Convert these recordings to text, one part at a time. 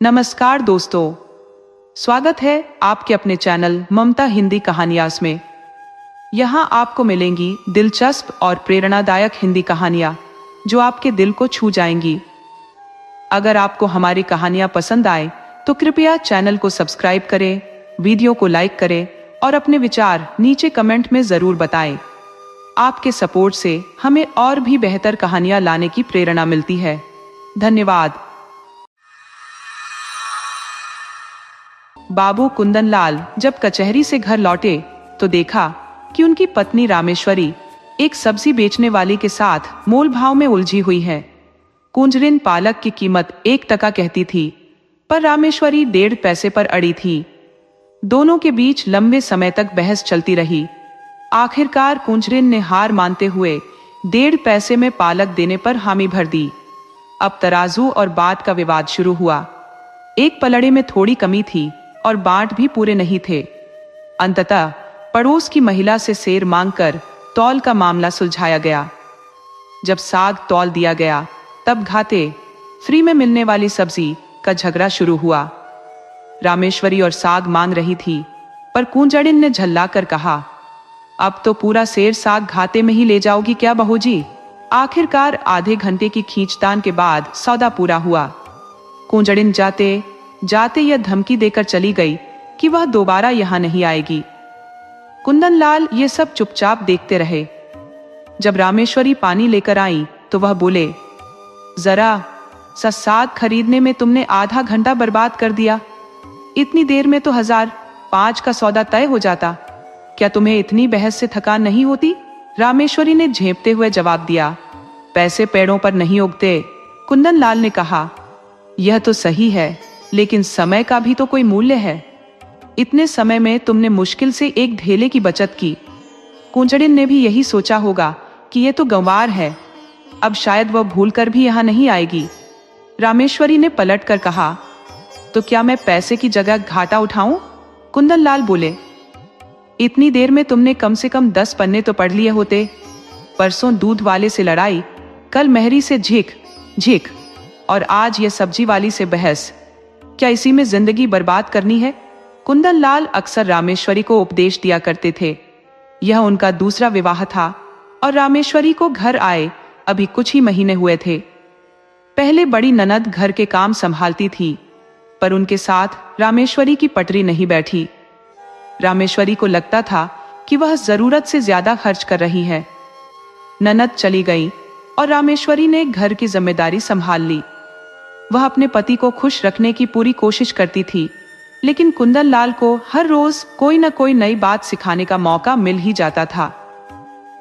नमस्कार दोस्तों, स्वागत है आपके अपने चैनल ममता हिंदी कहानियास में। यहाँ आपको मिलेंगी दिलचस्प और प्रेरणादायक हिंदी कहानियाँ जो आपके दिल को छू जाएंगी। अगर आपको हमारी कहानियाँ पसंद आए तो कृपया चैनल को सब्सक्राइब करें, वीडियो को लाइक करें और अपने विचार नीचे कमेंट में ज़रूर बताएं। आपके सपोर्ट से हमें और भी बेहतर कहानियाँ लाने की प्रेरणा मिलती है। धन्यवाद। बाबू कुंदनलाल जब कचहरी से घर लौटे तो देखा कि उनकी पत्नी रामेश्वरी एक सब्जी बेचने वाली के साथ मोल भाव में उलझी हुई है। कुंजरिन पालक की कीमत 1 टका कहती थी, पर रामेश्वरी 1.5 पैसे पर अड़ी थी। दोनों के बीच लंबे समय तक बहस चलती रही। आखिरकार कुंजरिन ने हार मानते हुए 1.5 पैसे में पालक देने पर हामी भर दी। अब तराजू और बाट का विवाद शुरू हुआ। एक पलड़े में थोड़ी कमी थी और बाट भी पूरे नहीं थे। अंततः पड़ोस की महिला से सेर मांगकर तौल का मामला सुलझाया गया। जब साग तौल दिया गया तब घाटे फ्री में मिलने वाली सब्जी का झगड़ा शुरू हुआ। रामेश्वरी और साग मांग रही थी, पर कुंजड़िन ने झल्लाकर कहा, अब तो पूरा सेर साग घाटे में ही ले जाओगी क्या बहू जी? आखिरकार आधे घंटे की खींचतान के बाद सौदा पूरा हुआ। कुंजड़िन जाते जाते यह धमकी देकर चली गई कि वह दोबारा यहां नहीं आएगी। कुंदनलाल ये सब चुपचाप देखते रहे। जब रामेश्वरी पानी लेकर आई तो वह बोले, जरा सा साग खरीदने में तुमने आधा घंटा बर्बाद कर दिया। इतनी देर में तो 1005 का सौदा तय हो जाता। क्या तुम्हें इतनी बहस से थकान नहीं होती? रामेश्वरी ने झेंपते हुए जवाब दिया, पैसे पेड़ों पर नहीं उगते। कुंदनलाल ने कहा, यह तो सही है, लेकिन समय का भी तो कोई मूल्य है। इतने समय में तुमने मुश्किल से एक ढेले की बचत की। कुंजड़िन ने भी यही सोचा होगा कि यह तो गंवार है, अब शायद वह भूलकर भी यहां नहीं आएगी। रामेश्वरी ने पलटकर कहा, तो क्या मैं पैसे की जगह घाटा उठाऊं? कुंदनलाल बोले, इतनी देर में तुमने कम से कम 10 पन्ने तो पढ़ लिए होते। परसों दूध वाले से लड़ाई, कल मेहरी से झिक झिक और आज ये सब्जी वाली से बहस। क्या इसी में जिंदगी बर्बाद करनी है? कुंदनलाल अक्सर रामेश्वरी को उपदेश दिया करते थे। यह उनका दूसरा विवाह था और रामेश्वरी को घर आए अभी कुछ ही महीने हुए थे। पहले बड़ी ननद घर के काम संभालती थी, पर उनके साथ रामेश्वरी की पटरी नहीं बैठी। रामेश्वरी को लगता था कि वह जरूरत से ज्यादा खर्च कर रही है। ननद चली गई और रामेश्वरी ने घर की जिम्मेदारी संभाल ली। वह अपने पति को खुश रखने की पूरी कोशिश करती थी, लेकिन कुंदनलाल को हर रोज कोई न कोई नई बात सिखाने का मौका मिल ही जाता था।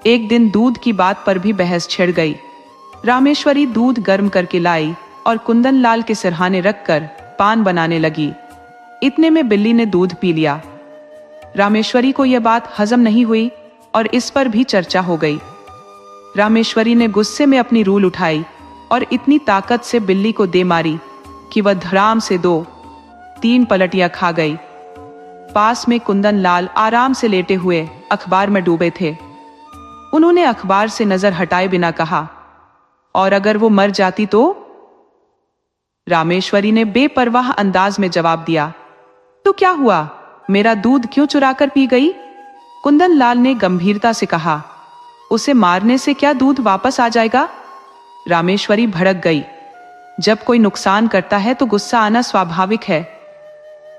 एक दिन दूध की बात पर भी बहस छिड़ गई। रामेश्वरी दूध गर्म करके लाई और कुंदनलाल के सिरहाने रखकर पान बनाने लगी। इतने में बिल्ली ने दूध पी लिया। रामेश्वरी को यह बात हजम नहीं हुई और इस पर भी चर्चा हो गई। रामेश्वरी ने गुस्से में अपनी रूल उठाई और इतनी ताकत से बिल्ली को दे मारी कि वह धड़ाम से 2-3 पलटियां खा गई। पास में कुंदनलाल आराम से लेटे हुए अखबार में डूबे थे। उन्होंने अखबार से नजर हटाए बिना कहा, और अगर वो मर जाती तो? रामेश्वरी ने बेपरवाह अंदाज में जवाब दिया, तो क्या हुआ, मेरा दूध क्यों चुराकर पी गई? कुंदनलाल ने गंभीरता से कहा, उसे मारने से क्या दूध वापस आ जाएगा? रामेश्वरी भड़क गई। जब कोई नुकसान करता है तो गुस्सा आना स्वाभाविक है,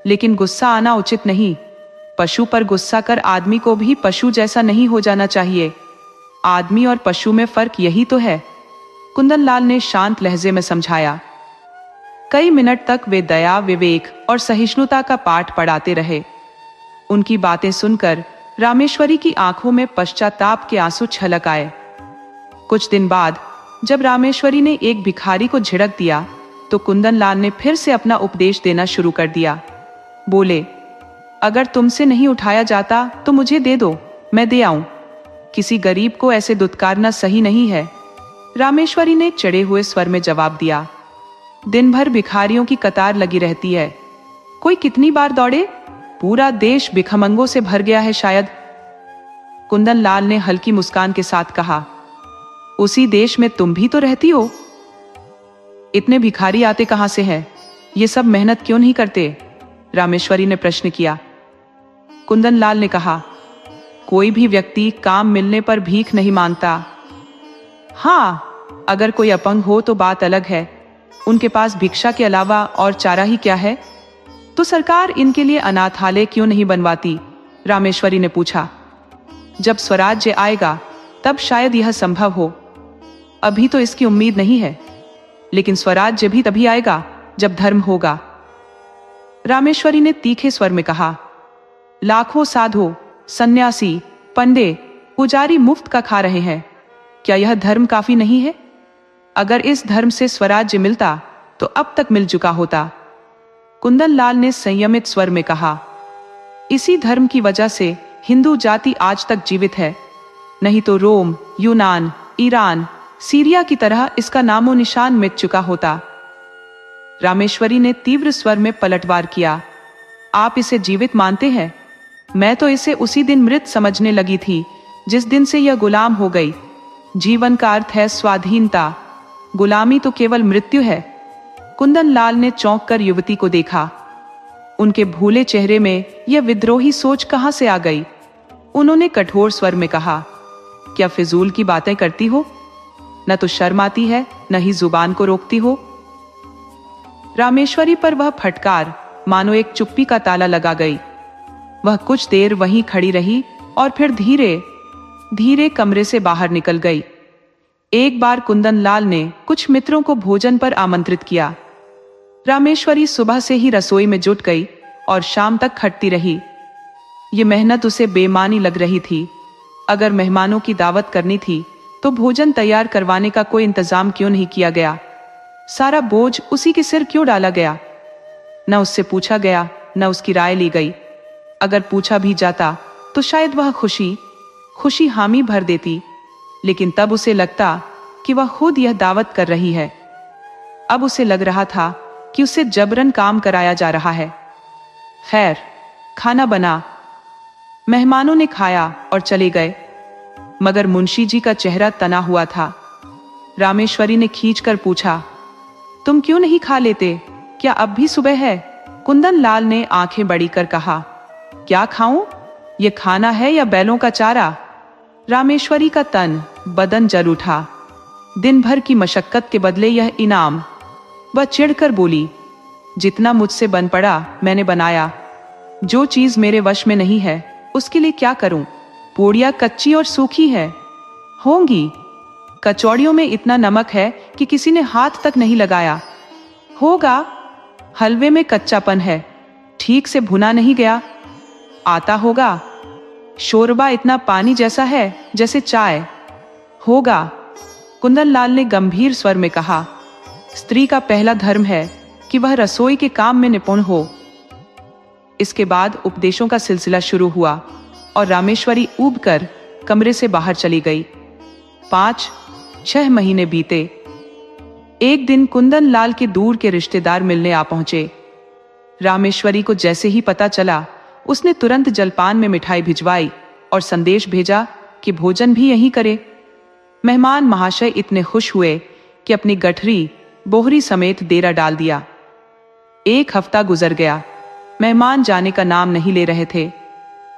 लेकिन गुस्सा आना उचित नहीं। पशु पर गुस्सा कर आदमी को भी पशु जैसा नहीं हो जाना चाहिए। आदमी और पशु में फर्क यही तो है, कुंदनलाल ने शांत लहजे में समझाया। कई मिनट तक वे दया, विवेक और सहिष्णुता का पाठ पढ़ाते रहे। उनकी बातें सुनकर रामेश्वरी की आंखों में पश्चाताप के आंसू छलक आए। कुछ दिन बाद जब रामेश्वरी ने एक भिखारी को झिड़क दिया तो कुंदनलाल ने फिर से अपना उपदेश देना शुरू कर दिया। बोले, अगर तुमसे नहीं उठाया जाता तो मुझे दे दो, मैं दे आऊं। किसी गरीब को ऐसे दुत्कारना सही नहीं है। रामेश्वरी ने चढ़े हुए स्वर में जवाब दिया, दिन भर भिखारियों की कतार लगी रहती है, कोई कितनी बार दौड़े? पूरा देश भिखमंगों से भर गया है शायद। कुंदनलाल ने हल्की मुस्कान के साथ कहा, उसी देश में तुम भी तो रहती हो। इतने भिखारी आते कहां से हैं? ये सब मेहनत क्यों नहीं करते? रामेश्वरी ने प्रश्न किया। कुंदन लाल ने कहा, कोई भी व्यक्ति काम मिलने पर भीख नहीं मांगता। हाँ, अगर कोई अपंग हो तो बात अलग है, उनके पास भिक्षा के अलावा और चारा ही क्या है? तो सरकार इनके लिए अनाथालय क्यों नहीं बनवाती? रामेश्वरी ने पूछा। जब स्वराज्य आएगा तब शायद यह संभव हो, अभी तो इसकी उम्मीद नहीं है, लेकिन स्वराज्य भी तभी आएगा जब धर्म होगा। रामेश्वरी ने तीखे स्वर में कहा, लाखों साधु, सन्यासी, पंडे, पुजारी मुफ्त का खा रहे हैं, क्या यह धर्म काफी नहीं है? अगर इस धर्म से स्वराज्य मिलता तो अब तक मिल चुका होता। कुंदन लाल ने संयमित स्वर में कहा, इसी धर्म की वजह से हिंदू जाति आज तक जीवित है, नहीं तो रोम, यूनान, ईरान, सीरिया की तरह इसका नामो निशान मिट चुका होता। रामेश्वरी ने तीव्र स्वर में पलटवार किया, आप इसे जीवित मानते हैं? मैं तो इसे उसी दिन मृत समझने लगी थी जिस दिन से यह गुलाम हो गई। जीवन का अर्थ है स्वाधीनता, गुलामी तो केवल मृत्यु है। कुंदन लाल ने चौंक कर युवती को देखा। उनके भूले चेहरे में यह विद्रोही सोच कहां से आ गई? उन्होंने कठोर स्वर में कहा, क्या फिजूल की बातें करती हो? न तो शर्म आती है, न ही जुबान को रोकती हो। रामेश्वरी पर वह फटकार मानो एक चुप्पी का ताला लगा गई। वह कुछ देर वहीं खड़ी रही और फिर धीरे धीरे कमरे से बाहर निकल गई। एक बार कुंदन लाल ने कुछ मित्रों को भोजन पर आमंत्रित किया। रामेश्वरी सुबह से ही रसोई में जुट गई और शाम तक खटती रही। ये मेहनत उसे बेमानी लग रही थी। अगर मेहमानों की दावत करनी थी तो भोजन तैयार करवाने का कोई इंतजाम क्यों नहीं किया गया? सारा बोझ उसी के सिर क्यों डाला गया? न उससे पूछा गया, न उसकी राय ली गई। अगर पूछा भी जाता तो शायद वह खुशी हामी भर देती, लेकिन तब उसे लगता कि वह खुद यह दावत कर रही है। अब उसे लग रहा था कि उसे जबरन काम कराया जा रहा है। खैर, खाना बना। मेहमानों ने खाया और चले गए, मगर मुंशी जी का चेहरा तना हुआ था। रामेश्वरी ने खींचकर पूछा, तुम क्यों नहीं खा लेते? क्या अब भी सुबह है? कुंदन लाल ने आंखें बड़ी कर कहा, क्या खाऊं? ये खाना है या बैलों का चारा? रामेश्वरी का तन बदन जल उठा। दिन भर की मशक्कत के बदले यह इनाम। वह चिढ़कर बोली, जितना मुझसे बन पड़ा मैंने बनाया। जो चीज मेरे वश में नहीं है उसके लिए क्या करूं? पूड़ियां कच्ची और सूखी है, होंगी। कचौड़ियों में इतना नमक है कि किसी ने हाथ तक नहीं लगाया। होगा। हलवे में कच्चापन है, ठीक से भुना नहीं गया। आता होगा। शोरबा इतना पानी जैसा है जैसे चाय। होगा। कुंदन लाल ने गंभीर स्वर में कहा, स्त्री का पहला धर्म है कि वह रसोई के काम में निपुण हो। इसके बाद उपदेशों का सिलसिला शुरू हुआ और रामेश्वरी ऊबकर कमरे से बाहर चली गई। 5-6 महीने बीते। एक दिन कुंदन लाल के दूर के रिश्तेदार मिलने आ पहुंचे। रामेश्वरी को जैसे ही पता चला, उसने तुरंत जलपान में मिठाई भिजवाई और संदेश भेजा कि भोजन भी यहीं करे। मेहमान महाशय इतने खुश हुए कि अपनी गठरी बोहरी समेत डेरा डाल दिया। 1 हफ्ता गुजर गया। मेहमान जाने का नाम नहीं ले रहे थे।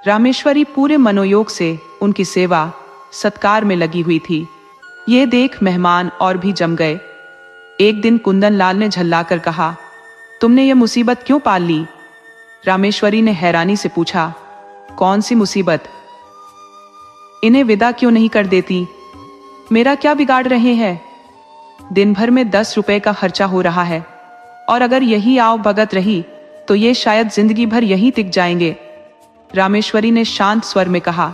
रामेश्वरी पूरे मनोयोग से उनकी सेवा सत्कार में लगी हुई थी। ये देख मेहमान और भी जम गए। एक दिन कुंदन लाल ने झल्लाकर कहा, तुमने ये मुसीबत क्यों पाल ली? रामेश्वरी ने हैरानी से पूछा, कौन सी मुसीबत? इन्हें विदा क्यों नहीं कर देती? मेरा क्या बिगाड़ रहे हैं? दिन भर में 10 रुपए का खर्चा हो रहा है, और अगर यही आव भगत रही तो ये शायद जिंदगी भर यहीं टिक जाएंगे। रामेश्वरी ने शांत स्वर में कहा,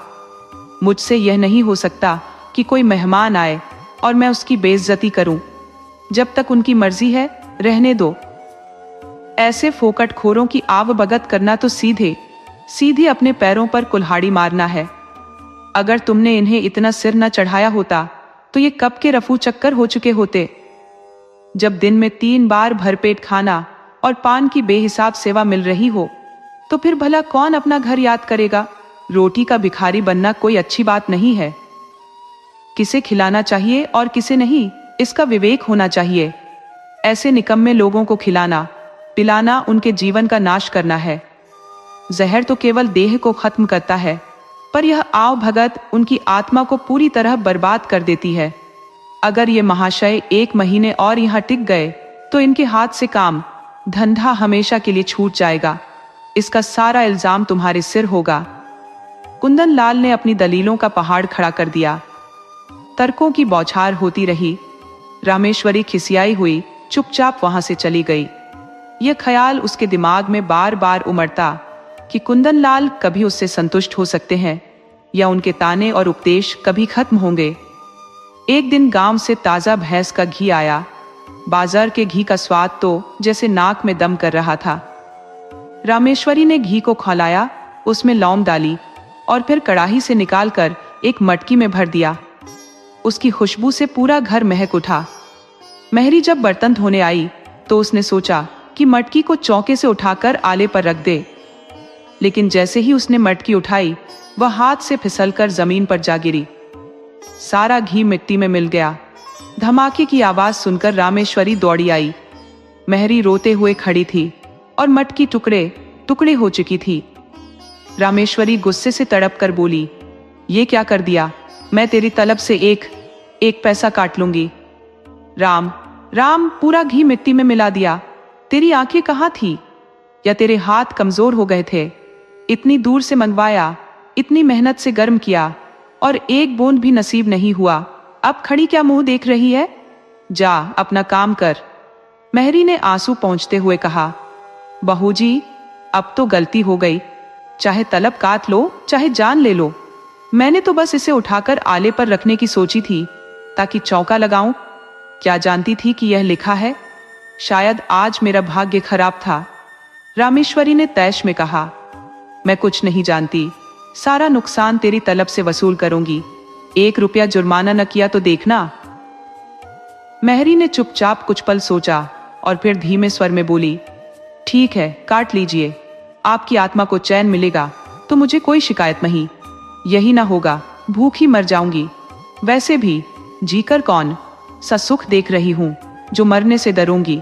मुझसे यह नहीं हो सकता कि कोई मेहमान आए और मैं उसकी बेइज्जती करूं। जब तक उनकी मर्जी है रहने दो। ऐसे फोकटखोरों की आव भगत करना तो सीधे अपने पैरों पर कुल्हाड़ी मारना है। अगर तुमने इन्हें इतना सिर न चढ़ाया होता तो ये कब के रफू चक्कर हो चुके होते। जब दिन में 3 बार भरपेट खाना और पान की बेहिसाब सेवा मिल रही हो तो फिर भला कौन अपना घर याद करेगा? रोटी का भिखारी बनना कोई अच्छी बात नहीं है। किसे खिलाना चाहिए और किसे नहीं, इसका विवेक होना चाहिए। ऐसे निकम्मे लोगों को खिलाना पिलाना उनके जीवन का नाश करना है। जहर तो केवल देह को खत्म करता है, पर यह आव भगत उनकी आत्मा को पूरी तरह बर्बाद कर देती है। अगर ये महाशय 1 महीने और यहाँ टिक गए तो इनके हाथ से काम धंधा हमेशा के लिए छूट जाएगा। इसका सारा इल्जाम तुम्हारे सिर होगा। कुंदन लाल ने अपनी दलीलों का पहाड़ खड़ा कर दिया। तर्कों की बौछार होती रही। रामेश्वरी खिसियाई हुई चुपचाप वहां से चली गई। यह ख्याल उसके दिमाग में बार बार उमड़ता कि कुंदन लाल कभी उससे संतुष्ट हो सकते हैं या उनके ताने और उपदेश कभी खत्म होंगे। एक दिन गांव से ताजा भैंस का घी आया। बाजार के घी का स्वाद तो जैसे नाक में दम कर रहा था। रामेश्वरी ने घी को खौलाया, उसमें लौंग डाली और फिर कढ़ाई से निकालकर एक मटकी में भर दिया। उसकी खुशबू से पूरा घर महक उठा। मेहरी जब बर्तन धोने आई तो उसने सोचा कि मटकी को चौके से उठाकर आले पर रख दे, लेकिन जैसे ही उसने मटकी उठाई वह हाथ से फिसलकर जमीन पर जा गिरी। सारा घी मिट्टी में मिल गया। धमाके की आवाज सुनकर रामेश्वरी दौड़ी आई। मेहरी रोते हुए खड़ी थी और मटकी टुकड़े टुकड़े हो चुकी थी। रामेश्वरी गुस्से से तड़प कर बोली, ये क्या कर दिया? मैं तेरी तलब से एक पैसा काट लूंगी। राम राम, पूरा घी मिट्टी में मिला दिया। तेरी आंखें कहाँ थी? या तेरे हाथ कमजोर हो गए थे? इतनी दूर से मंगवाया, इतनी मेहनत से गर्म किया और एक बूंद भी नसीब नहीं हुआ। अब खड़ी क्या मुंह देख रही है? जा अपना काम कर। मेहरी ने आंसू पोंछते हुए कहा, बहू जी अब तो गलती हो गई, चाहे तलब काट लो चाहे जान ले लो। मैंने तो बस इसे उठाकर आले पर रखने की सोची थी ताकि चौका लगाऊं। क्या जानती थी कि यह लिखा है? शायद आज मेरा भाग्य खराब था। रामेश्वरी ने तैश में कहा, मैं कुछ नहीं जानती, सारा नुकसान तेरी तलब से वसूल करूंगी। 1 रुपया जुर्माना न किया तो देखना। मेहरी ने चुपचाप कुछ पल सोचा और फिर धीमे स्वर में बोली, ठीक है काट लीजिए, आपकी आत्मा को चैन मिलेगा तो मुझे कोई शिकायत नहीं। यही ना होगा भूखी मर जाऊंगी। वैसे भी जीकर कौन सा सुख देख रही हूं जो मरने से डरूंगी।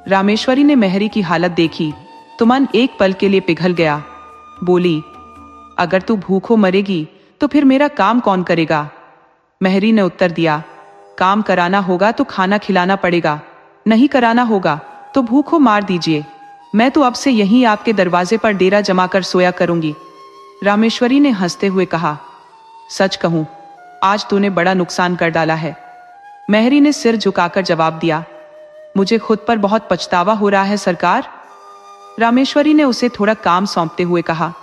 रामेश्वरी ने मेहरी की हालत देखी तो मन एक पल के लिए पिघल गया। बोली, अगर तू भूखों मरेगी तो फिर मेरा काम कौन करेगा? मेहरी ने उत्तर दिया, काम कराना होगा तो खाना खिलाना पड़ेगा, नहीं कराना होगा तो भूखों मार दीजिए। मैं तो अब से यहीं आपके दरवाजे पर डेरा जमाकर सोया करूंगी। रामेश्वरी ने हंसते हुए कहा, सच कहूं आज तूने बड़ा नुकसान कर डाला है। मेहरी ने सिर झुकाकर जवाब दिया, मुझे खुद पर बहुत पछतावा हो रहा है सरकार। रामेश्वरी ने उसे थोड़ा काम सौंपते हुए कहा,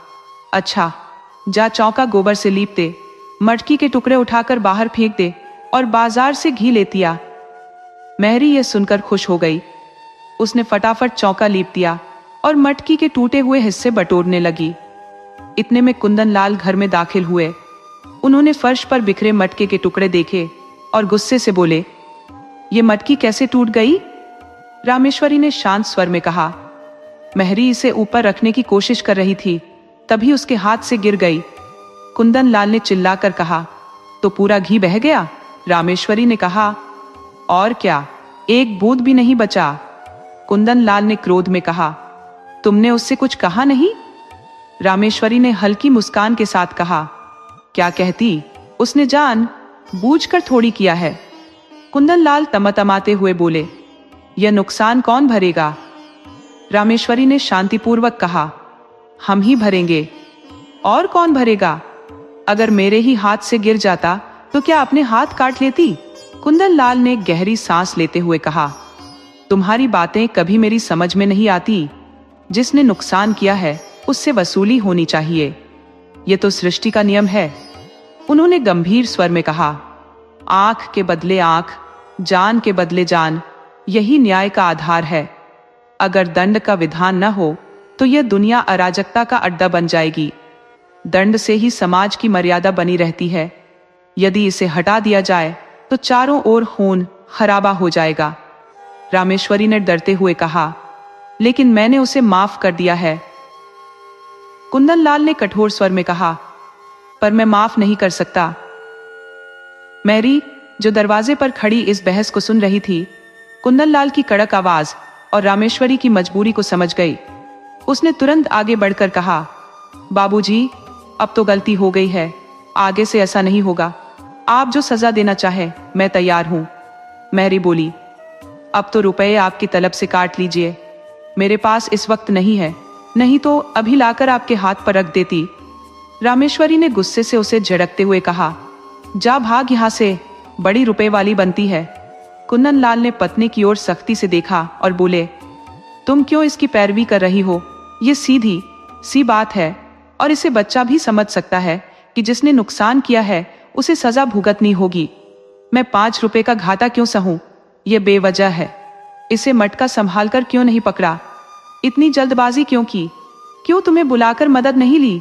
अच्छा जा चौका गोबर से लीप दे, मटकी के टुकड़े उठाकर बाहर फेंक दे और बाजार से घी लेती आ। मेहरी यह सुनकर खुश हो गई। उसने फटाफट चौका लीप दिया और मटकी के टूटे हुए हिस्से बटोरने लगी। इतने में कुंदन लाल घर में दाखिल हुए। उन्होंने फर्श पर बिखरे मटके के टुकड़े देखे और गुस्से से बोले, ये मटकी कैसे टूट गई? रामेश्वरी ने शांत स्वर में कहा, मेहरी इसे ऊपर रखने की कोशिश कर रही थी, तभी उसके हाथ से गिर गई। कुंदन लाल ने चिल्लाकर कहा, तो पूरा घी बह गया? रामेश्वरी ने कहा, और क्या, एक बूंद भी नहीं बचा। कुंदन लाल ने क्रोध में कहा, तुमने उससे कुछ कहा नहीं? रामेश्वरी ने हल्की मुस्कान के साथ कहा, क्या कहती, उसने जान बूझकर थोड़ी किया है। कुंदन लाल तमतमाते हुए बोले, यह नुकसान कौन भरेगा? रामेश्वरी ने शांतिपूर्वक कहा, हम ही भरेंगे। और कौन भरेगा? अगर मेरे ही हाथ से गिर जाता तो क्या अपने हाथ काट लेती? कुंदन लाल ने गहरी सांस लेते हुए कहा, तुम्हारी बातें कभी मेरी समझ में नहीं आती। जिसने नुकसान किया है उससे वसूली होनी चाहिए, यह तो सृष्टि का नियम है। उन्होंने गंभीर स्वर में कहा, आंख के बदले आंख, जान के बदले जान, यही न्याय का आधार है। अगर दंड का विधान न हो तो यह दुनिया अराजकता का अड्डा बन जाएगी। दंड से ही समाज की मर्यादा बनी रहती है। यदि इसे हटा दिया जाए तो चारों ओर खून खराबा हो जाएगा। रामेश्वरी ने डरते हुए कहा, लेकिन मैंने उसे माफ कर दिया है। कुंदन लाल ने कठोर स्वर में कहा, पर मैं माफ नहीं कर सकता। मैरी, जो दरवाजे पर खड़ी इस बहस को सुन रही थी, कुंदन लाल की कड़क आवाज और रामेश्वरी की मजबूरी को समझ गई। उसने तुरंत आगे बढ़कर कहा, बाबूजी, अब तो गलती हो गई है, आगे से ऐसा नहीं होगा। आप जो सजा देना चाहे मैं तैयार हूं। मेहरी बोली, अब तो रुपए आपकी तलब से काट लीजिए, मेरे पास इस वक्त नहीं है, नहीं तो अभी लाकर आपके हाथ पर रख देती। रामेश्वरी ने गुस्से से उसे झड़कते हुए कहा, जा भाग यहाँ से, बड़ी रुपए वाली बनती है। कुंदन लाल ने पत्नी की ओर सख्ती से देखा और बोले, तुम क्यों इसकी पैरवी कर रही हो? ये सीधी सी बात है और इसे बच्चा भी समझ सकता है कि जिसने नुकसान किया है उसे सजा भुगतनी होगी। मैं 5 रुपए का घाटा क्यों सहूं? ये बेवजह है। इसे मटका संभाल कर क्यों नहीं पकड़ा? इतनी जल्दबाजी क्यों की? क्यों तुम्हें बुलाकर मदद नहीं ली?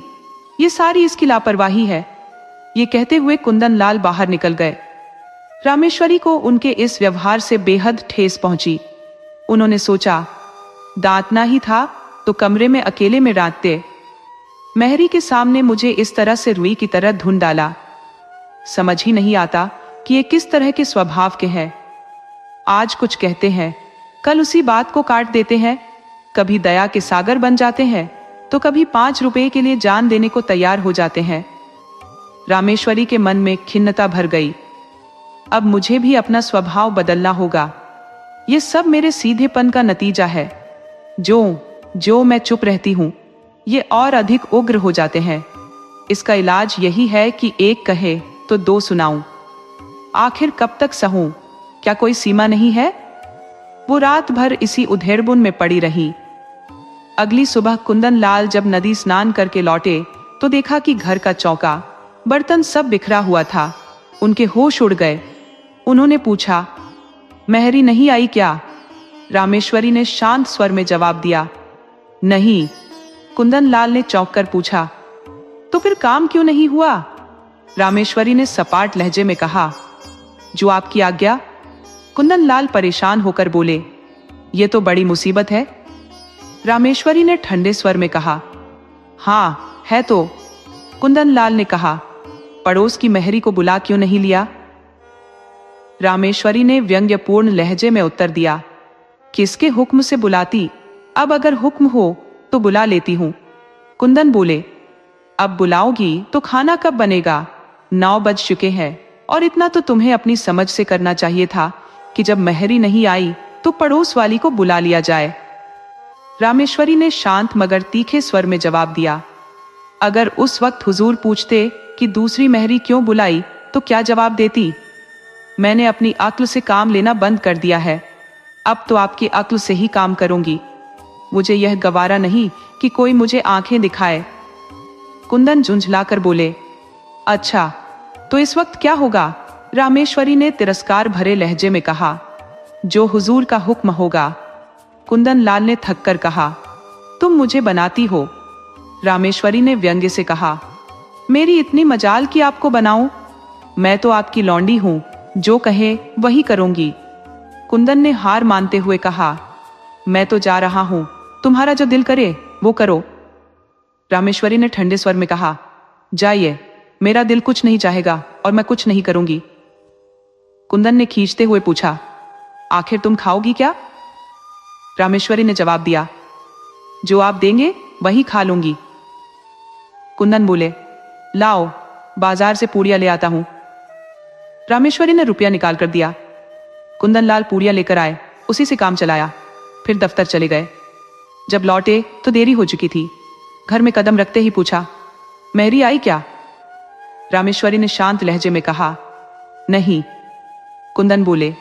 ये सारी इसकी लापरवाही है। ये कहते हुए कुंदन लाल बाहर निकल गए। रामेश्वरी को उनके इस व्यवहार से बेहद ठेस पहुंची। उन्होंने सोचा, दांतना ही था तो कमरे में अकेले में डांटते। मेहरी के सामने मुझे इस तरह से रुई की तरह धुन डाला। समझ ही नहीं आता कि ये किस तरह के स्वभाव के हैं। आज कुछ कहते हैं, कल उसी बात को काट देते हैं। कभी दया के सागर बन जाते हैं तो कभी 5 रुपए के लिए जान देने को तैयार हो जाते हैं। रामेश्वरी के मन में खिन्नता भर गई। अब मुझे भी अपना स्वभाव बदलना होगा। ये सब मेरे सीधेपन का नतीजा है। जो मैं चुप रहती हूं, ये और अधिक उग्र हो जाते हैं। इसका इलाज यही है कि एक कहे तो 2 सुनाऊं। आखिर कब तक सहूं? क्या कोई सीमा नहीं है? वो रात भर इसी उधेड़बुन में पड़ी रही। अगली सुबह कुंदन लाल जब नदी स्नान करके लौटे तो देखा कि घर का चौका, बर्तन सब बिखरा हुआ था। उनके होश उड़ गए। उन्होंने पूछा, मेहरी नहीं आई क्या? रामेश्वरी ने शांत स्वर में जवाब दिया, नहीं। कुंदन लाल ने चौंक कर पूछा, तो फिर काम क्यों नहीं हुआ? रामेश्वरी ने सपाट लहजे में कहा, जो आपकी आज्ञा। कुंदन लाल परेशान होकर बोले, ये तो बड़ी मुसीबत है। रामेश्वरी ने ठंडे स्वर में कहा, हाँ है तो। कुंदन लाल ने कहा, पड़ोस की मेहरी को बुला क्यों नहीं लिया? रामेश्वरी ने व्यंग्यपूर्ण लहजे में उत्तर दिया, किसके हुक्म से बुलाती? अब अगर हुक्म हो तो बुला लेती हूं। कुंदन बोले, अब बुलाओगी तो खाना कब बनेगा? 9 बज चुके हैं और इतना तो तुम्हें अपनी समझ से करना चाहिए था कि जब मेहरी नहीं आई तो पड़ोस वाली को बुला लिया जाए। रामेश्वरी ने शांत मगर तीखे स्वर में जवाब दिया, अगर उस वक्त हुजूर पूछते कि दूसरी मेहरी क्यों बुलाई तो क्या जवाब देती? मैंने अपनी अक्ल से काम लेना बंद कर दिया है। अब तो आपकी अक्ल से ही काम करूंगी। मुझे यह गवारा नहीं कि कोई मुझे आंखें दिखाए। कुंदन झुंझलाकर बोले, अच्छा तो इस वक्त क्या होगा? रामेश्वरी ने तिरस्कार भरे लहजे में कहा, जो हुजूर का हुक्म होगा। कुंदन लाल ने थक कर कहा, तुम मुझे बनाती हो। रामेश्वरी ने व्यंग्य से कहा, मेरी इतनी मजाल कि आपको बनाऊं? मैं तो आपकी लौंडी हूं, जो कहे वही करूंगी। कुंदन ने हार मानते हुए कहा, मैं तो जा रहा हूं, तुम्हारा जो दिल करे वो करो। रामेश्वरी ने ठंडे स्वर में कहा, जाइए, मेरा दिल कुछ नहीं चाहेगा और मैं कुछ नहीं करूंगी। कुंदन ने खींचते हुए पूछा, आखिर तुम खाओगी क्या? रामेश्वरी ने जवाब दिया, जो आप देंगे वही खा लूंगी। कुंदन बोले, लाओ, बाजार से पूड़ियां ले आता हूं। रामेश्वरी ने रुपया निकाल कर दिया। कुंदन लाल पूड़ियां लेकर आए, उसी से काम चलाया, फिर दफ्तर चले गए। जब लौटे तो देरी हो चुकी थी। घर में कदम रखते ही पूछा, मेहरी आई क्या? रामेश्वरी ने शांत लहजे में कहा, नहीं। कुंदन बोले,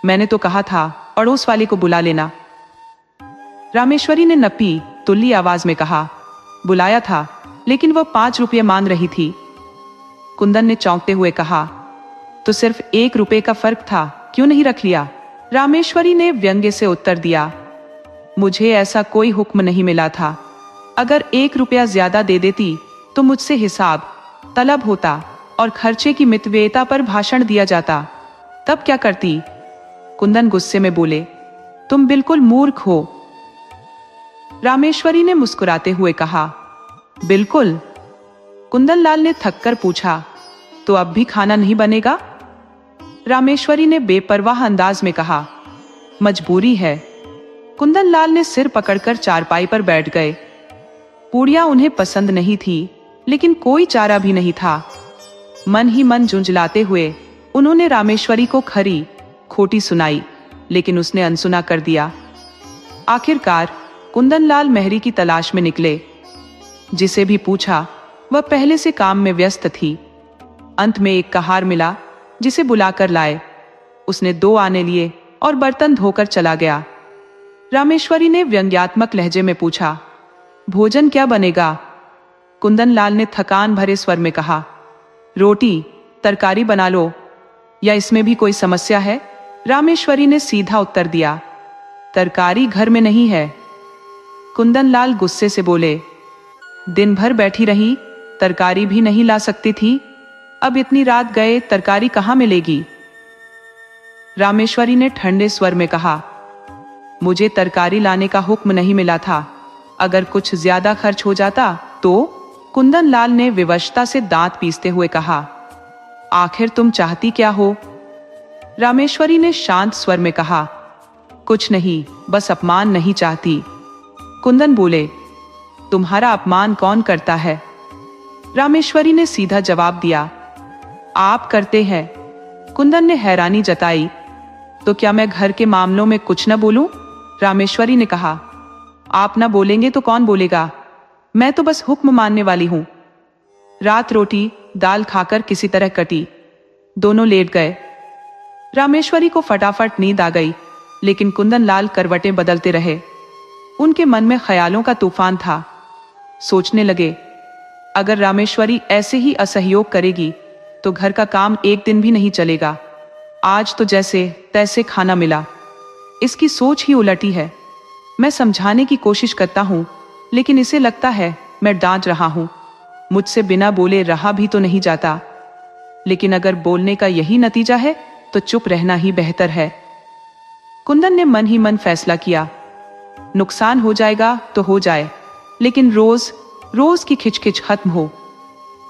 मैंने तो कहा था पड़ोस वाले को बुला लेना। रामेश्वरी ने नपी तुल्ली आवाज में कहा, बुलाया था लेकिन वह 5 रुपये मांग रही थी। कुंदन ने चौंकते हुए कहा, तो सिर्फ 1 रुपये का फर्क था, क्यों नहीं रख लिया? रामेश्वरी ने व्यंग्य से उत्तर दिया, मुझे ऐसा कोई हुक्म नहीं मिला था। अगर 1 रुपया ज्यादा दे देती तो मुझसे हिसाब तलब होता और खर्चे की मितव्ययता पर भाषण दिया जाता, तब क्या करती? कुंदन गुस्से में बोले, तुम बिल्कुल मूर्ख हो। रामेश्वरी ने मुस्कुराते हुए कहा, बिल्कुल। कुंदन लाल ने थककर पूछा, तो अब भी खाना नहीं बनेगा? रामेश्वरी ने बेपरवाह अंदाज में कहा, मजबूरी है। कुंदन लाल ने सिर पकड़कर चारपाई पर बैठ गए। पूड़ियां उन्हें पसंद नहीं थी, लेकिन कोई चारा भी नहीं था। मन ही मन झुंझलाते हुए उन्होंने रामेश्वरी को खरी खोटी सुनाई, लेकिन उसने अनसुना कर दिया। आखिरकार कुंदन लाल मेहरी की तलाश में निकले। जिसे भी पूछा वह पहले से काम में व्यस्त थी। अंत में एक कहार मिला जिसे बुलाकर लाए। उसने 2 आने लिए और बर्तन धोकर चला गया। रामेश्वरी ने व्यंग्यात्मक लहजे में पूछा, भोजन क्या बनेगा? कुंदन लाल ने थकान भरे स्वर में कहा, रोटी तरकारी बना लो, या इसमें भी कोई समस्या है? रामेश्वरी ने सीधा उत्तर दिया, तरकारी घर में नहीं है। कुंदन लाल गुस्से से बोले, दिन भर बैठी रही, तरकारी भी नहीं ला सकती थी? अब इतनी रात गए, तरकारी कहाँ मिलेगी? रामेश्वरी ने ठंडे स्वर में कहा, मुझे तरकारी लाने का हुक्म नहीं मिला था। अगर कुछ ज्यादा खर्च हो जाता तो? कुंदन लाल ने विवशता से दांत पीसते हुए कहा, आखिर तुम चाहती क्या हो? रामेश्वरी ने शांत स्वर में कहा, कुछ नहीं, बस अपमान नहीं चाहती। कुंदन बोले, तुम्हारा अपमान कौन करता है? रामेश्वरी ने सीधा जवाब दिया, आप करते हैं। कुंदन ने हैरानी जताई, तो क्या मैं घर के मामलों में कुछ न बोलूं? रामेश्वरी ने कहा, आप न बोलेंगे तो कौन बोलेगा? मैं तो बस हुक्म मानने वाली हूं। रात रोटी दाल खाकर किसी तरह कटी। दोनों लेट गए। रामेश्वरी को फटाफट नींद आ गई, लेकिन कुंदन लाल करवटें बदलते रहे। उनके मन में ख्यालों का तूफान था। सोचने लगे, अगर रामेश्वरी ऐसे ही असहयोग करेगी तो घर का काम एक दिन भी नहीं चलेगा। आज तो जैसे तैसे खाना मिला। इसकी सोच ही उलटी है। मैं समझाने की कोशिश करता हूं, लेकिन इसे लगता है मैं डांट रहा हूं। मुझसे बिना बोले रहा भी तो नहीं जाता। लेकिन अगर बोलने का यही नतीजा है तो चुप रहना ही बेहतर है। कुंदन ने मन ही मन फैसला किया, नुकसान हो जाएगा तो हो जाए, लेकिन रोज रोज की खिचखिच खत्म हो।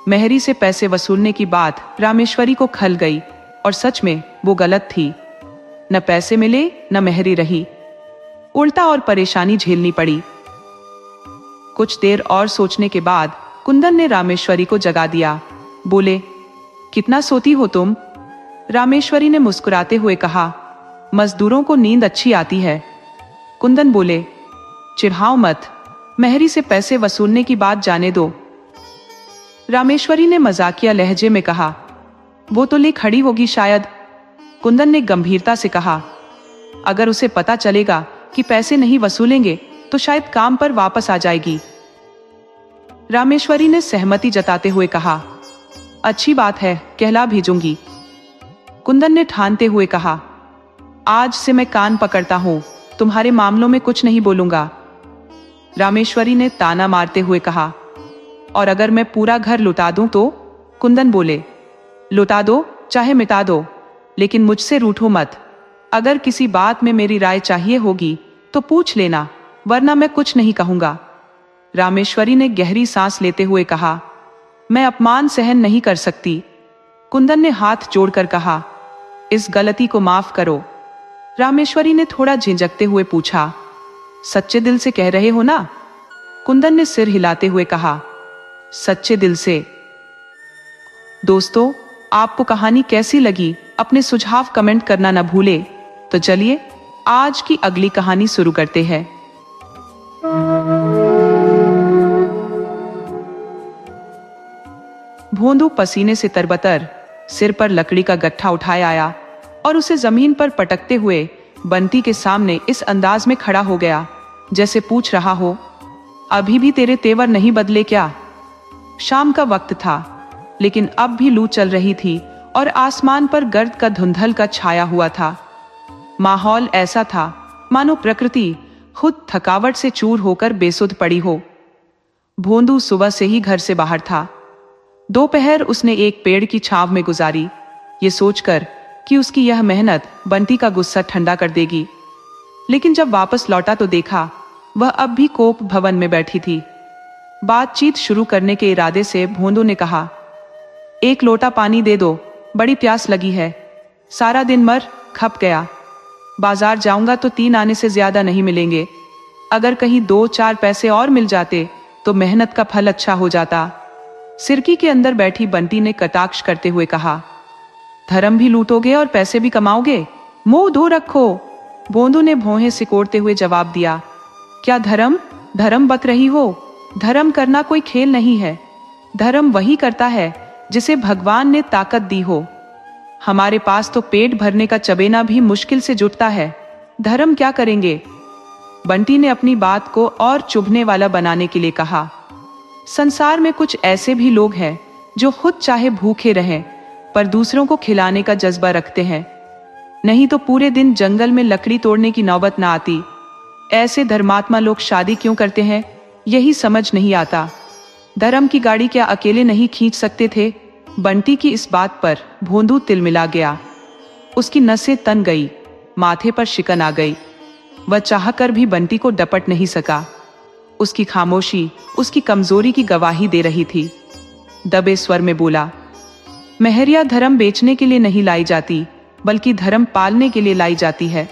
मेहरी से पैसे वसूलने की बात रामेश्वरी को खल गई, और सच में वो गलत थी। न पैसे मिले न मेहरी रही, उल्टा और परेशानी झेलनी पड़ी। कुछ देर और सोचने के बाद कुंदन ने रामेश्वरी को जगा दिया। बोले, कितना सोती हो तुम? रामेश्वरी ने मुस्कुराते हुए कहा, मजदूरों को नींद अच्छी आती है। कुंदन बोले, चिढ़ाओ मत, मेहरी से पैसे वसूलने की बात जाने दो। रामेश्वरी ने मजाकिया लहजे में कहा, वो तो ले खड़ी होगी शायद। कुंदन ने गंभीरता से कहा, अगर उसे पता चलेगा कि पैसे नहीं वसूलेंगे तो शायद काम पर वापस आ जाएगी। रामेश्वरी ने सहमति जताते हुए कहा, अच्छी बात है, कहला भेजूंगी। कुंदन ने ठानते हुए कहा, आज से मैं कान पकड़ता हूं, तुम्हारे मामलों में कुछ नहीं बोलूंगा। रामेश्वरी ने ताना मारते हुए कहा, और अगर मैं पूरा घर लुटा दूं तो? कुंदन बोले, लुटा दो चाहे मिटा दो, लेकिन मुझसे रूठो मत। अगर किसी बात में मेरी राय चाहिए होगी तो पूछ लेना, वरना मैं कुछ नहीं कहूंगा। रामेश्वरी ने गहरी सांस लेते हुए कहा, मैं अपमान सहन नहीं कर सकती। कुंदन ने हाथ जोड़कर कहा, इस गलती को माफ करो। रामेश्वरी ने थोड़ा झिझकते हुए पूछा, सच्चे दिल से कह रहे हो ना? कुंदन ने सिर हिलाते हुए कहा, सच्चे दिल से। दोस्तों, आपको कहानी कैसी लगी? अपने सुझाव कमेंट करना न भूले। तो चलिए आज की अगली कहानी शुरू करते हैं। भोंदू पसीने से तरबतर सिर पर लकड़ी का गट्ठा उठाए आया और उसे जमीन पर पटकते हुए बंटी के सामने इस अंदाज में खड़ा हो गया जैसे पूछ रहा हो, अभी भी तेरे तेवर नहीं बदले क्या? शाम का वक्त था, लेकिन अब भी लू चल रही थी और आसमान पर गर्द का धुंधल का छाया हुआ था। माहौल ऐसा था मानो प्रकृति खुद थकावट से चूर होकर बेसुध पड़ी हो। भोंदू सुबह से ही घर से बाहर था। दोपहर उसने एक पेड़ की छांव में गुजारी, ये सोचकर कि उसकी यह मेहनत बंटी का गुस्सा ठंडा कर देगी। लेकिन जब वापस लौटा तो देखा वह अब भी कोप भवन में बैठी थी। बातचीत शुरू करने के इरादे से भोंदू ने कहा, एक लोटा पानी दे दो, बड़ी प्यास लगी है, सारा दिन मर खप गया। बाजार जाऊंगा तो 3 आने से ज्यादा नहीं मिलेंगे। अगर कहीं 2-4 पैसे और मिल जाते तो मेहनत का फल अच्छा हो जाता। सिरकी के अंदर बैठी बंटी ने कटाक्ष करते हुए कहा, धर्म भी लूटोगे और पैसे भी कमाओगे? मुंह धो रखो। बोंदू ने भौहें सिकोड़ते हुए जवाब दिया, क्या धर्म धर्म बक रही हो? धर्म करना कोई खेल नहीं है। धर्म वही करता है जिसे भगवान ने ताकत दी हो। हमारे पास तो पेट भरने का चबेना भी मुश्किल से जुटता है, धर्म क्या करेंगे? बंटी ने अपनी बात को और चुभने वाला बनाने के लिए कहा, संसार में कुछ ऐसे भी लोग हैं जो खुद चाहे भूखे रहें पर दूसरों को खिलाने का जज्बा रखते हैं, नहीं तो पूरे दिन जंगल में लकड़ी तोड़ने की नौबत ना आती। ऐसे धर्मात्मा लोग शादी क्यों करते हैं, यही समझ नहीं आता। धर्म की गाड़ी क्या अकेले नहीं खींच सकते थे? बंटी की इस बात पर भोंदू तिलमिला गया। उसकी नसें तन गई, माथे पर शिकन आ गई। वह चाहकर भी बंटी को डपट नहीं सका। उसकी खामोशी उसकी कमजोरी की गवाही दे रही थी। दबे स्वर में बोला, मेहरिया धर्म बेचने के लिए नहीं लाई जाती, बल्कि धर्म पालने के लिए लाई जाती है।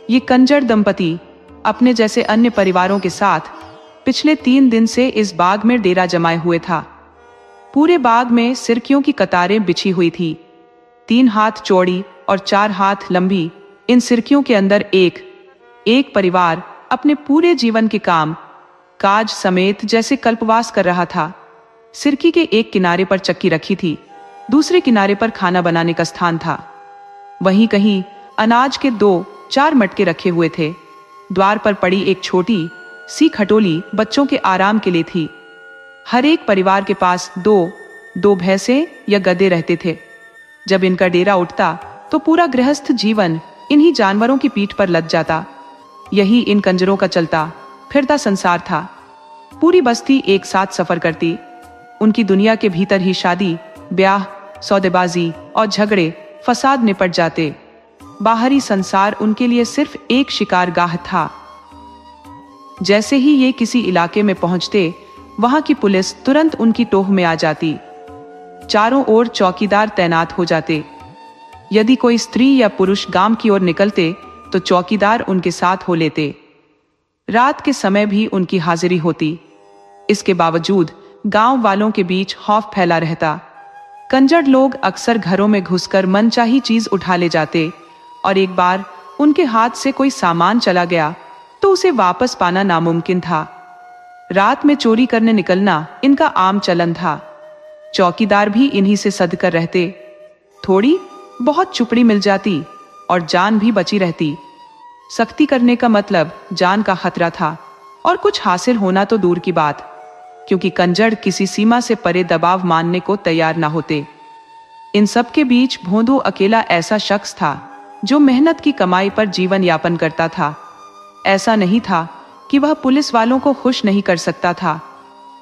ये कंजर दंपति अपने जैसे अन्य परिवारों के साथ पिछले 3 दिन से इस बाग में डेरा जमाए हुए था। पूरे बाग में सिरकियों की कतारें बिछी हुई थी, 3 हाथ चौड़ी और 4 हाथ लंबी। इन सिरकियों के अंदर एक परिवार अपने पूरे जीवन के काम काज समेत जैसे कल्पवास कर रहा था। सिरकी के एक किनारे पर चक्की रखी थी, दूसरे किनारे पर खाना बनाने का स्थान था। वहीं कहीं अनाज के 2-4 मटके रखे हुए थे। द्वार पर पड़ी एक छोटी सी खटोली बच्चों के आराम के लिए थी। हर एक परिवार के पास 2 भैंसे या गधे रहते थे। जब इनका डेरा उठता तो पूरा गृहस्थ जीवन इन्हीं जानवरों की पीठ पर लद जाता। यही इन कंजरों का चलता फिरता संसार था। पूरी बस्ती एक साथ सफर करती। उनकी दुनिया के भीतर ही शादी, ब्याह, सौदेबाजी और झगड़े फसाद निपट जाते। बाहरी संसार उनके लिए सिर्फ एक शिकारगाह था। जैसे ही ये किसी इलाके में पहुंचते, वहां की पुलिस तुरंत उनकी टोह में आ जाती। चारों ओर चौकीदार तैनात हो जाते। यदि कोई स्त्री या पुरुष गांव की ओर निकलते तो चौकीदार उनके साथ हो लेते। रात के समय भी उनकी हाजिरी होती। इसके बावजूद गांव वालों के बीच खौफ फैला रहता। कंजर लोग अक्सर घरों में घुसकर मनचाही चीज उठा ले जाते और एक बार उनके हाथ से कोई सामान चला गया तो उसे वापस पाना नामुमकिन था। रात में चोरी करने निकलना इनका आम चलन था। चौकीदार भी इन्हीं से सद कर रहते। थोड़ी बहुत चुपड़ी मिल जाती और जान भी बची रहती। सख्ती करने का मतलब जान का खतरा था और कुछ हासिल होना तो दूर की बात, क्योंकि कंजर किसी सीमा से परे दबाव मानने को तैयार ना होते। इन सब के बीच भोंदू अकेला ऐसा शख्स था जो मेहनत की कमाई पर जीवन यापन करता था। ऐसा नहीं था कि वह पुलिस वालों को खुश नहीं कर सकता था,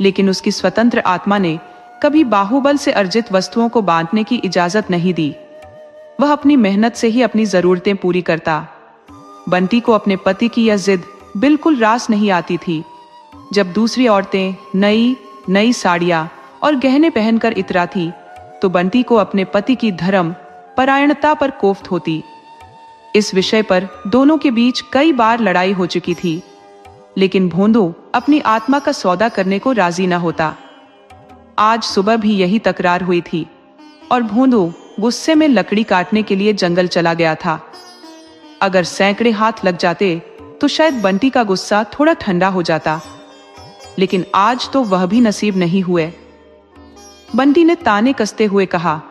लेकिन उसकी स्वतंत्र आत्मा ने कभी बाहुबल से अर्जित वस्तुओं को बांटने की इजाजत नहीं दी। वह अपनी मेहनत से ही अपनी जरूरतें पूरी करता। बंटी को अपने पति की यह जिद बिल्कुल रास नहीं आती थी। जब दूसरी औरतें नई साड़ियां और गहने पहनकर इतराती तो बंटी को अपने पति की धर्म परायणता पर कोफ्त होती। इस विषय पर दोनों के बीच कई बार लड़ाई हो चुकी थी, लेकिन भोंदू अपनी आत्मा का सौदा करने को राजी न होता। आज सुबह भी यही तकरार हुई थी और भोंदू गुस्से में लकड़ी काटने के लिए जंगल चला गया था। अगर सैकड़े हाथ लग जाते तो शायद बंटी का गुस्सा थोड़ा ठंडा हो जाता, लेकिन आज तो वह भी नसीब नहीं हुए। बंटी ने ताने कसते हुए कहा,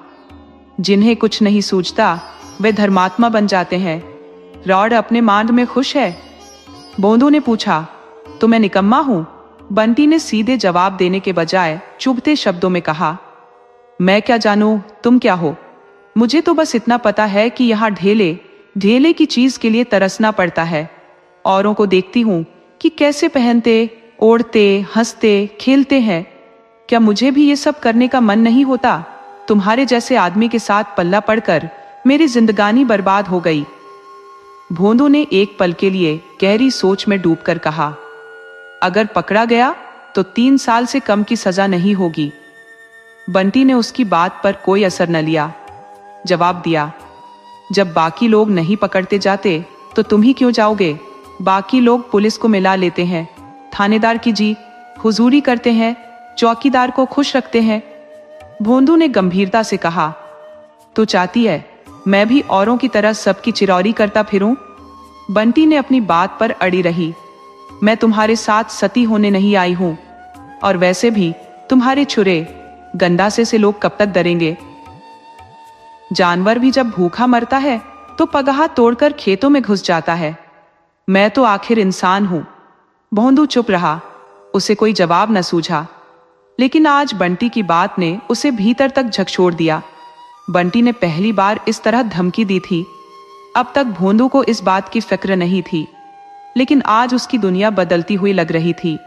जिन्हें कुछ नहीं सूझता वे धर्मात्मा बन जाते हैं। रॉड अपने मांद में खुश है? बोंदू ने पूछा। तो मैं निकम्मा हूं? बंटी ने सीधे जवाब देने के बजाय चुभते शब्दों में कहा, मैं क्या जानूं तुम क्या हो? मुझे तो बस इतना पता है कि यहाँ ढेले की चीज के लिए तरसना पड़ता है। औरों को देखती हूँ कि कैसे पहनते, ओढ़ते, हंसते, खेलते हैं। क्या मुझे भी ये सब करने का मन नहीं होता? तुम्हारे जैसे आदमी के साथ पल्ला पड़कर मेरी जिंदगानी बर्बाद हो गई। भोंदू ने एक पल के लिए गहरी सोच में डूबकर कहा, अगर पकड़ा गया तो 3 साल से कम की सजा नहीं होगी। बंटी ने उसकी बात पर कोई असर न लिया। जवाब दिया, जब बाकी लोग नहीं पकड़ते जाते तो तुम ही क्यों जाओगे? बाकी लोग पुलिस को मिला लेते हैं, थानेदार की जी हुजूरी करते हैं, चौकीदार को खुश रखते हैं। भोंदू ने गंभीरता से कहा, तो चाहती है मैं भी औरों की तरह सबकी चिरौरी करता फिरूं? बंटी ने अपनी बात पर अड़ी रही। मैं तुम्हारे साथ सती होने नहीं आई हूं, और वैसे भी तुम्हारे छुरे गंडासे से लोग कब तक डरेंगे? जानवर भी जब भूखा मरता है तो पगहा तोड़कर खेतों में घुस जाता है। मैं तो आखिर इंसान हूं। भोंदू चुप रहा, उसे कोई जवाब न सूझा। लेकिन आज बंटी की बात ने उसे भीतर तक झकझोर दिया। बंटी ने पहली बार इस तरह धमकी दी थी। अब तक भोंदू को इस बात की फिक्र नहीं थी, लेकिन आज उसकी दुनिया बदलती हुई लग रही थी।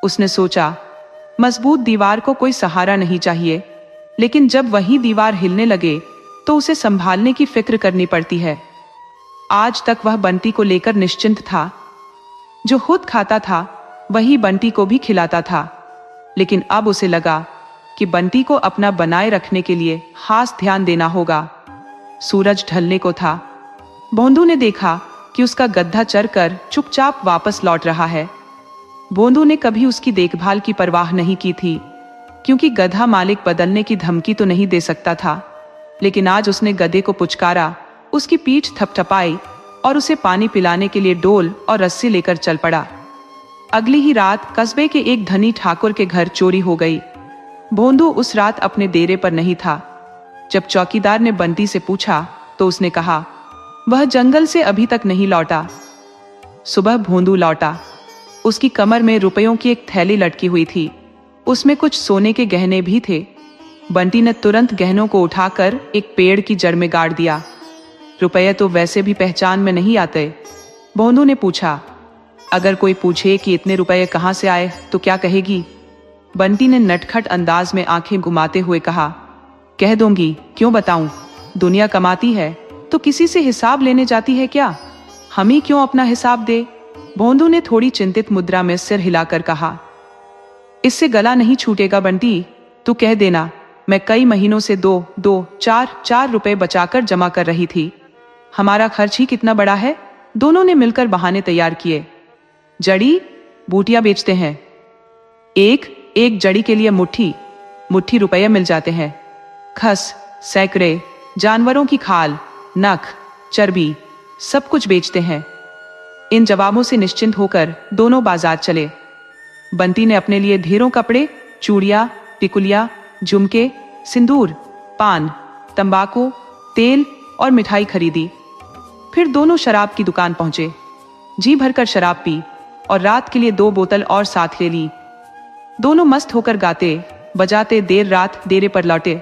उसने सोचा, मजबूत दीवार को कोई सहारा नहीं चाहिए, लेकिन जब वही दीवार हिलने लगे तो उसे संभालने की फिक्र करनी पड़ती है। आज तक वह बंटी को लेकर निश्चिंत था। जो खुद खाता था वही बंटी को भी खिलाता था, लेकिन अब उसे लगा कि बंटी को अपना बनाए रखने के लिए खास ध्यान देना होगा। सूरज ढलने को था। भोंदू ने देखा कि उसका गधा चरकर चुपचाप वापस लौट रहा है। भोंदू ने कभी उसकी देखभाल की परवाह नहीं की थी, क्योंकि गधा मालिक बदलने की धमकी तो नहीं दे सकता था। लेकिन आज उसने गधे को पुचकारा, उसकी पीठ थपथपाई और उसे पानी पिलाने के लिए डोल और रस्सी लेकर चल पड़ा। अगली ही रात कस्बे के एक धनी ठाकुर के घर चोरी हो गई। भोंदू उस रात अपने डेरे पर नहीं था। जब चौकीदार ने बंटी से पूछा तो उसने कहा, वह जंगल से अभी तक नहीं लौटा। सुबह भोंदू लौटा। उसकी कमर में रुपयों की एक थैली लटकी हुई थी। उसमें कुछ सोने के गहने भी थे। बंटी ने तुरंत गहनों को उठाकर एक पेड़ की जड़ में गाड़ दिया। रुपये तो वैसे भी पहचान में नहीं आते। भोंदू ने पूछा, अगर कोई पूछे कि इतने रुपये कहाँ से आए तो क्या कहेगी? बंटी ने नटखट अंदाज में आंखें घुमाते हुए कहा, कह दूंगी, क्यों बताऊं? दुनिया कमाती है तो किसी से हिसाब लेने जाती है क्या? हम ही क्यों अपना हिसाब दे? भोंदू ने थोड़ी चिंतित मुद्रा में सिर हिलाकर कहा, इससे गला नहीं छूटेगा बंटी, तू कह देना। मैं कई महीनों से दो चार रुपए बचाकर जमा कर रही थी। हमारा खर्च ही कितना बड़ा है। दोनों ने मिलकर बहाने तैयार किए। जड़ी बूटियां बेचते हैं, एक जड़ी के लिए मुट्ठी रुपये मिल जाते हैं। खस, सैकड़े, जानवरों की खाल, नख, चर्बी, सब कुछ बेचते हैं। इन जवाबों से निश्चिंत होकर दोनों बाजार चले। बंटी ने अपने लिए ढेरों कपड़े, चूड़ियां, टिकुलिया, झुमके, सिंदूर, पान, तंबाकू, तेल और मिठाई खरीदी। फिर दोनों शराब की दुकान पहुंचे। जी भरकर शराब पी और रात के लिए 2 बोतल और साथ ले ली। दोनों मस्त होकर गाते बजाते देर रात डेरे पर लौटे।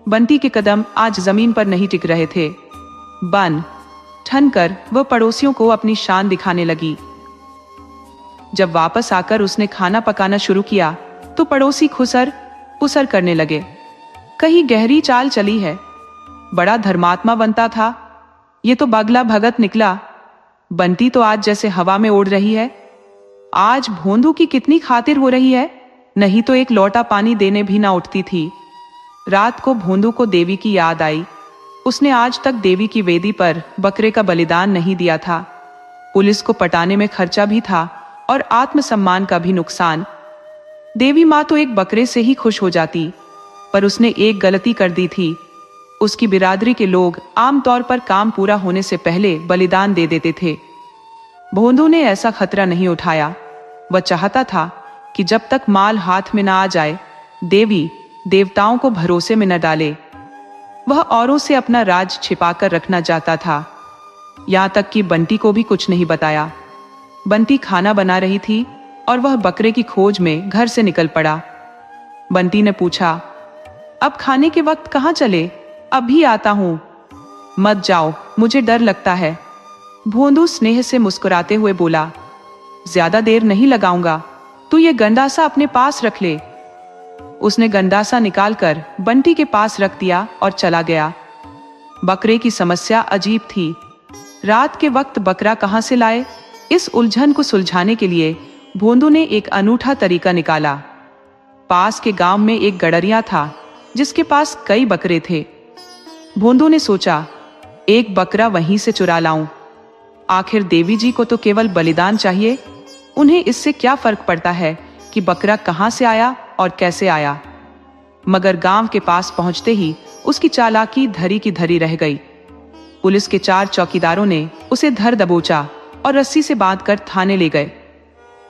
बंटी के कदम आज जमीन पर नहीं टिक रहे थे। बन ठन कर वह पड़ोसियों को अपनी शान दिखाने लगी। जब वापस आकर उसने खाना पकाना शुरू किया तो पड़ोसी खुसर पुसर करने लगे। कहीं गहरी चाल चली है। बड़ा धर्मात्मा बनता था, ये तो बगला भगत निकला। बंटी तो आज जैसे हवा में उड़ रही है। आज भोंदू की कितनी खातिर हो रही है, नहीं तो एक लोटा पानी देने भी ना उठती थी। रात को भोंदू को देवी की याद आई। उसने आज तक देवी की वेदी पर बकरे का बलिदान नहीं दिया था। पुलिस को पटाने में खर्चा भी था और आत्मसम्मान का भी नुकसान। देवी माँ तो एक बकरे से ही खुश हो जाती, पर उसने एक गलती कर दी थी। उसकी बिरादरी के लोग आमतौर पर काम पूरा होने से पहले बलिदान दे देते थे। भोंदू ने ऐसा खतरा नहीं उठाया। वह चाहता था कि जब तक माल हाथ में ना आ जाए, देवी देवताओं को भरोसे में न डाले। वह औरों से अपना राज छिपाकर रखना चाहता था। यहां तक कि बंटी को भी कुछ नहीं बताया। बंटी खाना बना रही थी और वह बकरे की खोज में घर से निकल पड़ा। बंटी ने पूछा, अब खाने के वक्त कहाँ चले? अभी आता हूं। मत जाओ, मुझे डर लगता है। भोंदू स्नेह से मुस्कुराते हुए बोला, ज्यादा देर नहीं लगाऊंगा, तू ये गंडासा अपने पास रख ले। उसने गंडासा निकालकर बंटी के पास रख दिया और चला गया। बकरे की समस्या अजीब थी। रात के वक्त बकरा कहां से लाए? इस उलझन को सुलझाने के लिए भोंदू ने एक अनूठा तरीका निकाला। पास के गांव में एक गडरिया था जिसके पास कई बकरे थे। भोंदू ने सोचा, एक बकरा वहीं से चुरा लाऊं। आखिर देवी जी को तो केवल बलिदान चाहिए, उन्हें इससे क्या फर्क पड़ता है कि बकरा कहां से आया और कैसे आया। मगर गांव के पास पहुंचते ही उसकी चालाकी धरी की धरी रह गई। पुलिस के 4 चौकीदारों ने उसे धर दबोचा और रस्सी से बांधकर थाने ले गए।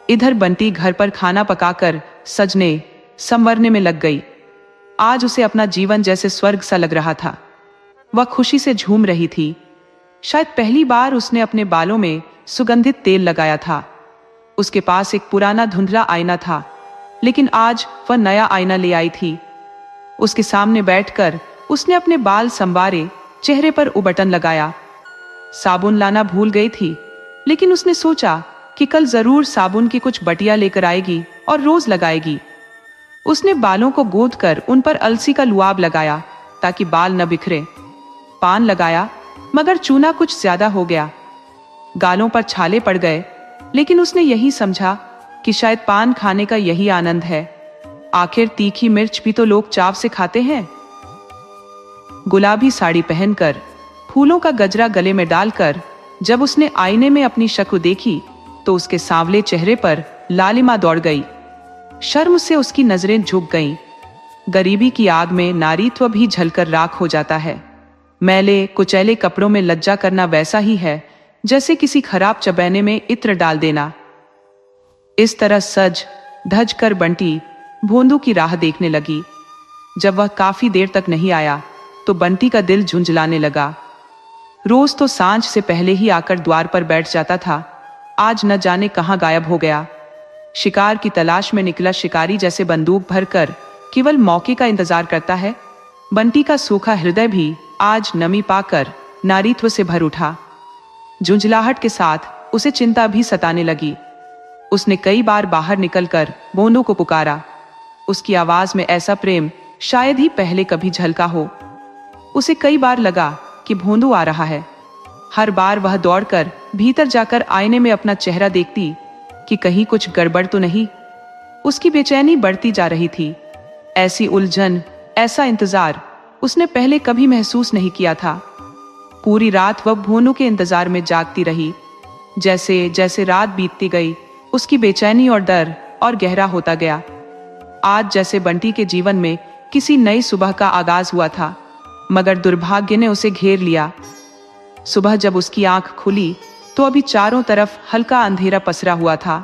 इधर बंटी घर पर खाना पकाकर सजने संवरने में लग गई। आज उसे अपना जीवन जैसे स्वर्ग सा लग रहा था। वह खुशी से झूम रही थी। शायद पहली बार उसने अपने बालों में सुगंधित तेल लगाया था। उसके पास एक पुराना धुंधला आईना था, लेकिन आज वह नया आईना ले आई थी। उसके सामने बैठकर उसने अपने बाल संवारे, चेहरे पर उबटन लगाया। साबुन लाना भूल गई थी, लेकिन उसने सोचा कि कल जरूर साबुन की कुछ बटिया लेकर आएगी और रोज लगाएगी। उसने बालों को गूंथकर उन पर अलसी का लुआब लगाया ताकि बाल न बिखरे। पान लगाया, मगर चूना कुछ ज्यादा हो गया। गालों पर छाले पड़ गए, लेकिन उसने यही समझा कि शायद पान खाने का यही आनंद है। आखिर तीखी मिर्च भी तो लोग चाव से खाते हैं। गुलाबी साड़ी पहनकर, फूलों का गजरा गले में डालकर जब उसने आईने में अपनी शक्ल देखी तो उसके सांवले चेहरे पर लालिमा दौड़ गई। शर्म से उसकी नजरें झुक गईं। गरीबी की आग में नारीत्व भी जलकर राख हो जाता है। मैले कुचैले कपड़ों में लज्जा करना वैसा ही है जैसे किसी खराब चबैने में इत्र डाल देना। इस तरह सज धज कर बंटी भोंदू की राह देखने लगी। जब वह काफी देर तक नहीं आया तो बंटी का दिल झुंझलाने लगा। रोज तो सांझ से पहले ही आकर द्वार पर बैठ जाता था, आज न जाने कहां गायब हो गया। शिकार की तलाश में निकला शिकारी जैसे बंदूक भरकर केवल मौके का इंतजार करता है। बंटी का सूखा हृदय भी आज नमी पाकर नारीत्व से भर उठा। झुंझलाहट के साथ उसे चिंता भी सताने लगी। उसने कई बार बाहर निकलकर भोंदू को पुकारा। उसकी आवाज में ऐसा प्रेम शायद ही पहले कभी झलका हो। उसे कई बार लगा कि भोंदू आ रहा है। हर बार वह दौड़कर भीतर जाकर आईने में अपना चेहरा देखती कि कहीं कुछ गड़बड़ तो नहीं। उसकी बेचैनी बढ़ती जा रही थी। ऐसी उलझन, ऐसा इंतजार उसने पहले कभी महसूस नहीं किया था। पूरी रात वह भोंदू के इंतजार में जागती रही। जैसे जैसे रात बीतती गई, उसकी बेचैनी और डर और गहरा होता गया। आज जैसे बंटी के जीवन में किसी नई सुबह का आगाज हुआ था, मगर दुर्भाग्य ने उसे घेर लिया। सुबह जब उसकी आंख खुली तो अभी चारों तरफ हल्का अंधेरा पसरा हुआ था।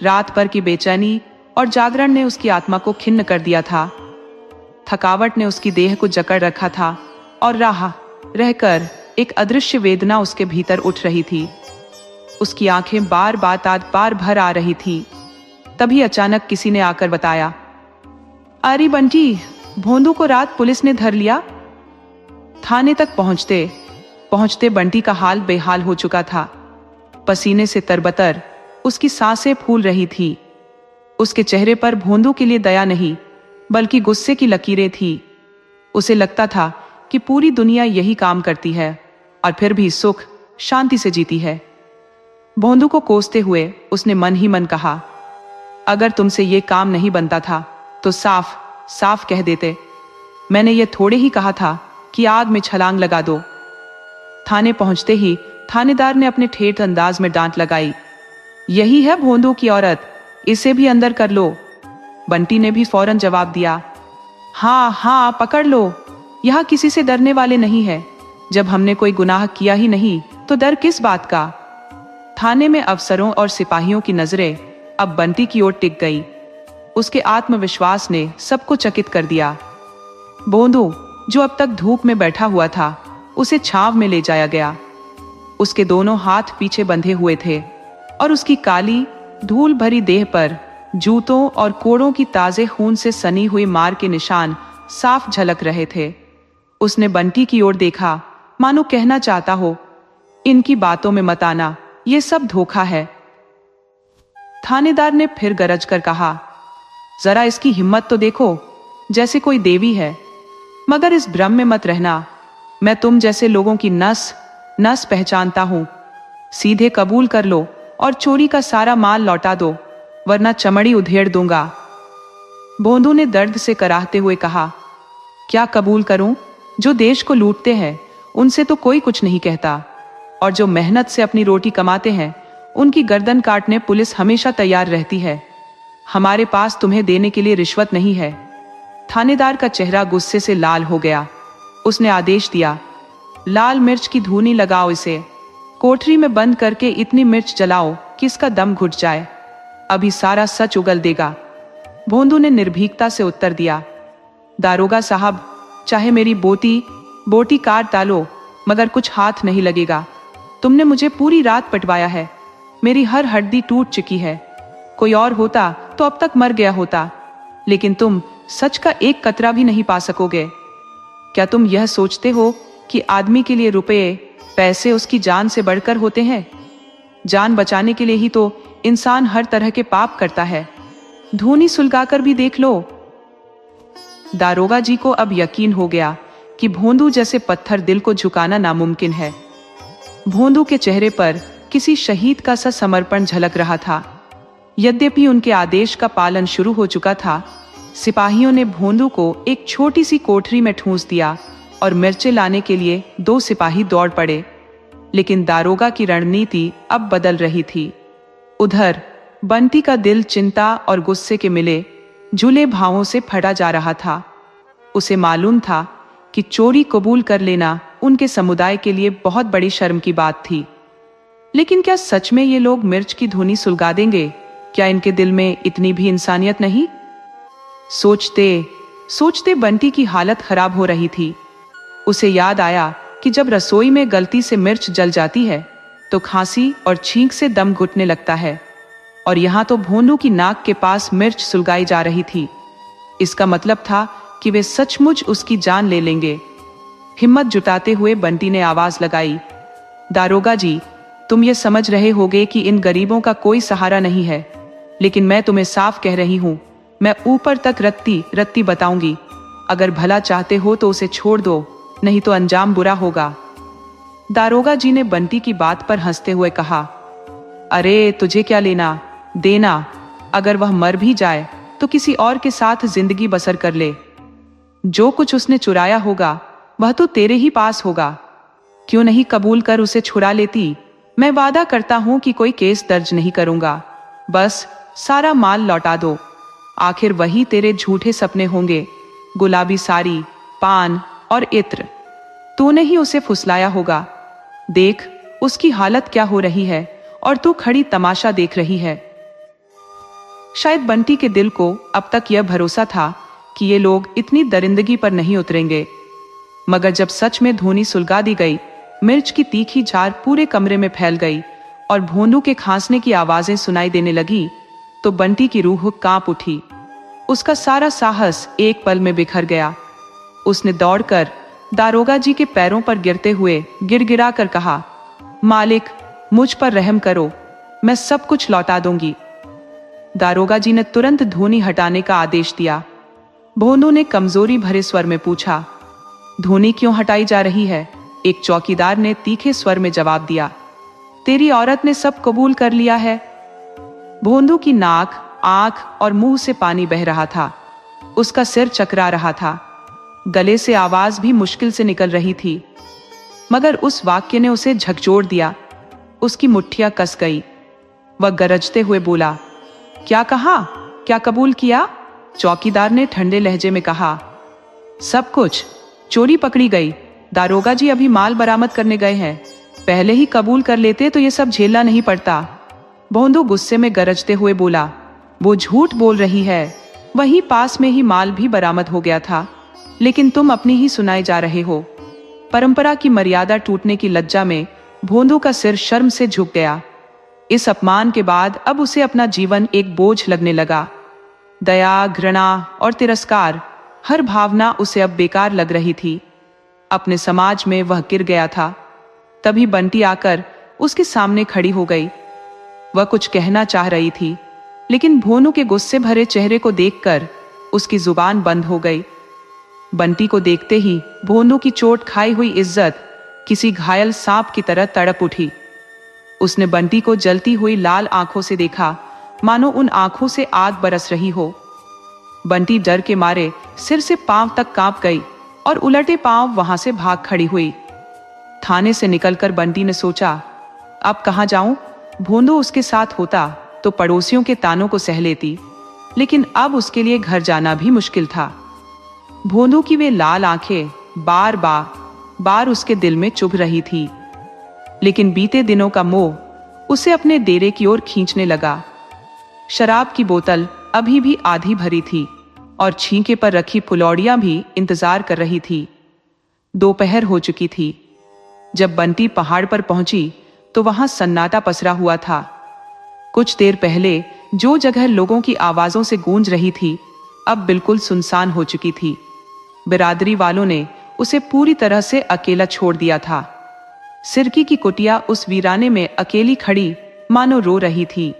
रात भर की बेचैनी और जागरण ने उसकी आत्मा को खिन्न कर दिया था। थकावट ने उसकी देह को जकड़ रखा था और राह रहकर एक अदृश्य वेदना उसके भीतर उठ रही थी। उसकी आंखें बार बार भर आ रही थी। तभी अचानक किसी ने आकर बताया, अरे बंटी, भोंदू को रात पुलिस ने धर लिया। थाने तक पहुंचते पहुंचते बंटी का हाल बेहाल हो चुका था। पसीने से तरबतर उसकी सांसें फूल रही थी। उसके चेहरे पर भोंदू के लिए दया नहीं, बल्कि गुस्से की लकीरें थी। उसे लगता था कि पूरी दुनिया यही काम करती है और फिर भी सुख शांति से जीती है। भोंदू को कोसते हुए उसने मन ही मन कहा, अगर तुमसे ये काम नहीं बनता था तो साफ साफ कह देते। मैंने ये थोड़े ही कहा था कि आग में छलांग लगा दो। थाने पहुंचते ही थानेदार ने अपने ठेठ अंदाज में डांट लगाई, यही है भोंदू की औरत, इसे भी अंदर कर लो। बंटी ने भी फौरन जवाब दिया, हाँ हाँ पकड़ लो, यहाँ किसी से डरने वाले नहीं है। जब हमने कोई गुनाह किया ही नहीं तो डर किस बात का। थाने में अफसरों और सिपाहियों की नजरें अब बंटी की ओर टिक गई। उसके आत्मविश्वास ने सबको चकित कर दिया। भोंदू, जो अब तक धूप में बैठा हुआ था, उसे छांव में ले जाया गया। उसके दोनों हाथ पीछे बंधे हुए थे और उसकी काली धूल भरी देह पर जूतों और कोड़ों की ताजे खून से सनी हुई मार के निशान साफ झलक रहे थे। उसने बंटी की ओर देखा, मानो कहना चाहता हो, इनकी बातों में मत आना, ये सब धोखा है। थानेदार ने फिर गरज कर कहा, जरा इसकी हिम्मत तो देखो, जैसे कोई देवी है। मगर इस भ्रम में मत रहना, मैं तुम जैसे लोगों की नस नस पहचानता हूं। सीधे कबूल कर लो और चोरी का सारा माल लौटा दो, वरना चमड़ी उधेड़ दूंगा। भोंदू ने दर्द से कराहते हुए कहा, क्या कबूल करूं? जो देश को लूटते हैं उनसे तो कोई कुछ नहीं कहता। और जो मेहनत से अपनी रोटी कमाते हैं उनकी गर्दन काटने पुलिस हमेशा तैयार रहती है। हमारे पास तुम्हें देने के लिए रिश्वत नहीं है। थानेदार का चेहरा गुस्से से लाल हो गया। उसने आदेश दिया, लाल मिर्च की धूनी लगाओ, इसे कोठरी में बंद करके इतनी मिर्च जलाओ कि इसका दम घुट जाए। अभी सारा सच उगल देगा। भोंदू ने निर्भीकता से उत्तर दिया, दारोगा साहब, चाहे मेरी बोटी काट डालो मगर कुछ हाथ नहीं लगेगा। तुमने मुझे पूरी रात पटवाया है, मेरी हर हड्डी टूट चुकी है। कोई और होता तो अब तक मर गया होता, लेकिन तुम सच का एक कतरा भी नहीं पा सकोगे। क्या तुम यह सोचते हो कि आदमी के लिए रुपये पैसे उसकी जान से बढ़कर होते हैं? जान बचाने के लिए ही तो इंसान हर तरह के पाप करता है। धूनी सुलगाकर भी देख लो। दारोगा जी को अब यकीन हो गया कि भोंदू जैसे पत्थर दिल को झुकाना नामुमकिन है। भोंदू के चेहरे पर किसी शहीद का सा समर्पण झलक रहा था। यद्यपि उनके आदेश का पालन शुरू हो चुका था, सिपाहियों ने भोंदू को एक छोटी सी कोठरी में ठूंस दिया और मिर्चें लाने के लिए 2 सिपाही दौड़ पड़े। लेकिन दारोगा की रणनीति अब बदल रही थी। उधर बंटी का दिल चिंता और गुस्से के मिले झूले भावों से फटा जा रहा था। उसे मालूम था कि चोरी कबूल कर लेना उनके समुदाय के लिए बहुत बड़ी शर्म की बात थी। लेकिन क्या सच में ये लोग मिर्च की धुनी सुलगा देंगे? क्या इनके दिल में इतनी भी इंसानियत नहीं? सोचते सोचते बंटी की हालत खराब हो रही थी। उसे याद आया कि जब रसोई में गलती से मिर्च जल जाती है तो खांसी और छींक से दम घुटने लगता है, और यहाँ तो भोंदू की नाक के पास मिर्च सुलगाई जा रही थी। इसका मतलब था कि वे सचमुच उसकी जान ले लेंगे। हिम्मत जुटाते हुए बंटी ने आवाज लगाई, दारोगा जी, तुम ये समझ रहे होगे कि इन गरीबों का कोई सहारा नहीं है, लेकिन मैं तुम्हें साफ कह रही हूँ, मैं ऊपर तक रत्ती बताऊंगी। अगर भला चाहते हो तो उसे छोड़ दो, नहीं तो अंजाम बुरा होगा। दारोगा जी ने बंटी की बात पर हंसते हुए कहा, अरे तुझे क्या लेना देना, अगर वह मर भी जाए तो किसी और के साथ जिंदगी बसर कर ले। जो कुछ उसने चुराया होगा वह तो तेरे ही पास होगा। क्यों नहीं कबूल कर उसे छुड़ा लेती? मैं वादा करता हूं कि कोई केस दर्ज नहीं करूंगा। बस सारा माल लौटा दो। आखिर वही तेरे झूठे सपने होंगे, गुलाबी साड़ी, पान और इत्र। तूने ही उसे फुसलाया होगा। देख उसकी हालत क्या हो रही है और तू खड़ी तमाशा देख रही है। शायद बंटी के दिल को अब तक यह भरोसा था कि ये लोग इतनी दरिंदगी पर नहीं उतरेंगे, मगर जब सच में धूनी सुलगा दी गई, मिर्च की तीखी झार पूरे कमरे में फैल गई और भोंदू के खांसने की आवाजें सुनाई देने लगी, तो बंटी की रूह कांप उठी। उसका सारा साहस एक पल में बिखर गया। उसने दौड़कर दारोगा जी के पैरों पर गिरते हुए गिड़गिड़ा कर कहा, मालिक मुझ पर रहम करो, मैं सब कुछ लौटा दूंगी। दारोगा जी ने तुरंत धूनी हटाने का आदेश दिया। भोंदू ने कमजोरी भरे स्वर में पूछा, धूनी क्यों हटाई जा रही है? एक चौकीदार ने तीखे स्वर में जवाब दिया, तेरी औरत ने सब कबूल कर लिया है। भोंदू की नाक, आंख और मुंह से पानी बह रहा था। उसका सिर चकरा रहा था। गले से आवाज भी मुश्किल से निकल रही थी, मगर उस वाक्य ने उसे झकझोर दिया। उसकी मुट्ठियां कस गई। वह गरजते हुए बोला, क्या कहा? क्या कबूल किया? चौकीदार ने ठंडे लहजे में कहा, सब कुछ। चोरी पकड़ी गई। दारोगा जी अभी माल बरामद करने गए हैं। पहले ही कबूल कर लेते तो ये सब झेलना नहीं पड़ता। भोंदू गुस्से में गरजते हुए बोला, वो झूठ बोल रही है। वहीं पास में ही माल भी बरामद हो गया था, लेकिन तुम अपनी ही सुनाए जा रहे हो। परंपरा की मर्यादा टूटने की लज्जा में भोंदू का सिर शर्म से झुक गया। इस अपमान के बाद अब उसे अपना जीवन एक बोझ लगने लगा। दया, घृणा और तिरस्कार, हर भावना उसे अब बेकार लग रही थी। अपने समाज में वह गिर गया था। तभी बंटी आकर उसके सामने खड़ी हो गई। वह कुछ कहना चाह रही थी, लेकिन भोनू के गुस्से भरे चेहरे को देखकर उसकी जुबान बंद हो गई। बंटी को देखते ही भोनू की चोट खाई हुई इज्जत किसी घायल सांप की तरह तड़प उठी। उसने बंटी को जलती हुई लाल आंखों से देखा, मानो उन आंखों से आग बरस रही हो। बंटी डर के मारे सिर से पांव तक कांप गई और उलटे पांव वहां से भाग खड़ी हुई। थाने से निकलकर बंटी ने सोचा, अब कहाँ जाऊं? भोंदू उसके साथ होता तो पड़ोसियों के तानों को सह लेती, लेकिन अब उसके लिए घर जाना भी मुश्किल था। भोंदू की वे लाल आंखें बार बार उसके दिल में चुभ रही थी, लेकिन बीते दिनों का मोह उसे अपने डेरे की ओर खींचने लगा। शराब की बोतल अभी भी आधी भरी थी और छींके पर रखी फुलौड़ियां भी इंतजार कर रही थी। दोपहर हो चुकी थी। जब बंटी पहाड़ पर पहुंची तो वहां सन्नाटा पसरा हुआ था। कुछ देर पहले जो जगह लोगों की आवाजों से गूंज रही थी, अब बिल्कुल सुनसान हो चुकी थी। बिरादरी वालों ने उसे पूरी तरह से अकेला छोड़ दिया था। सिरकी की कुटिया उस वीराने में अकेली खड़ी मानो रो रही थी।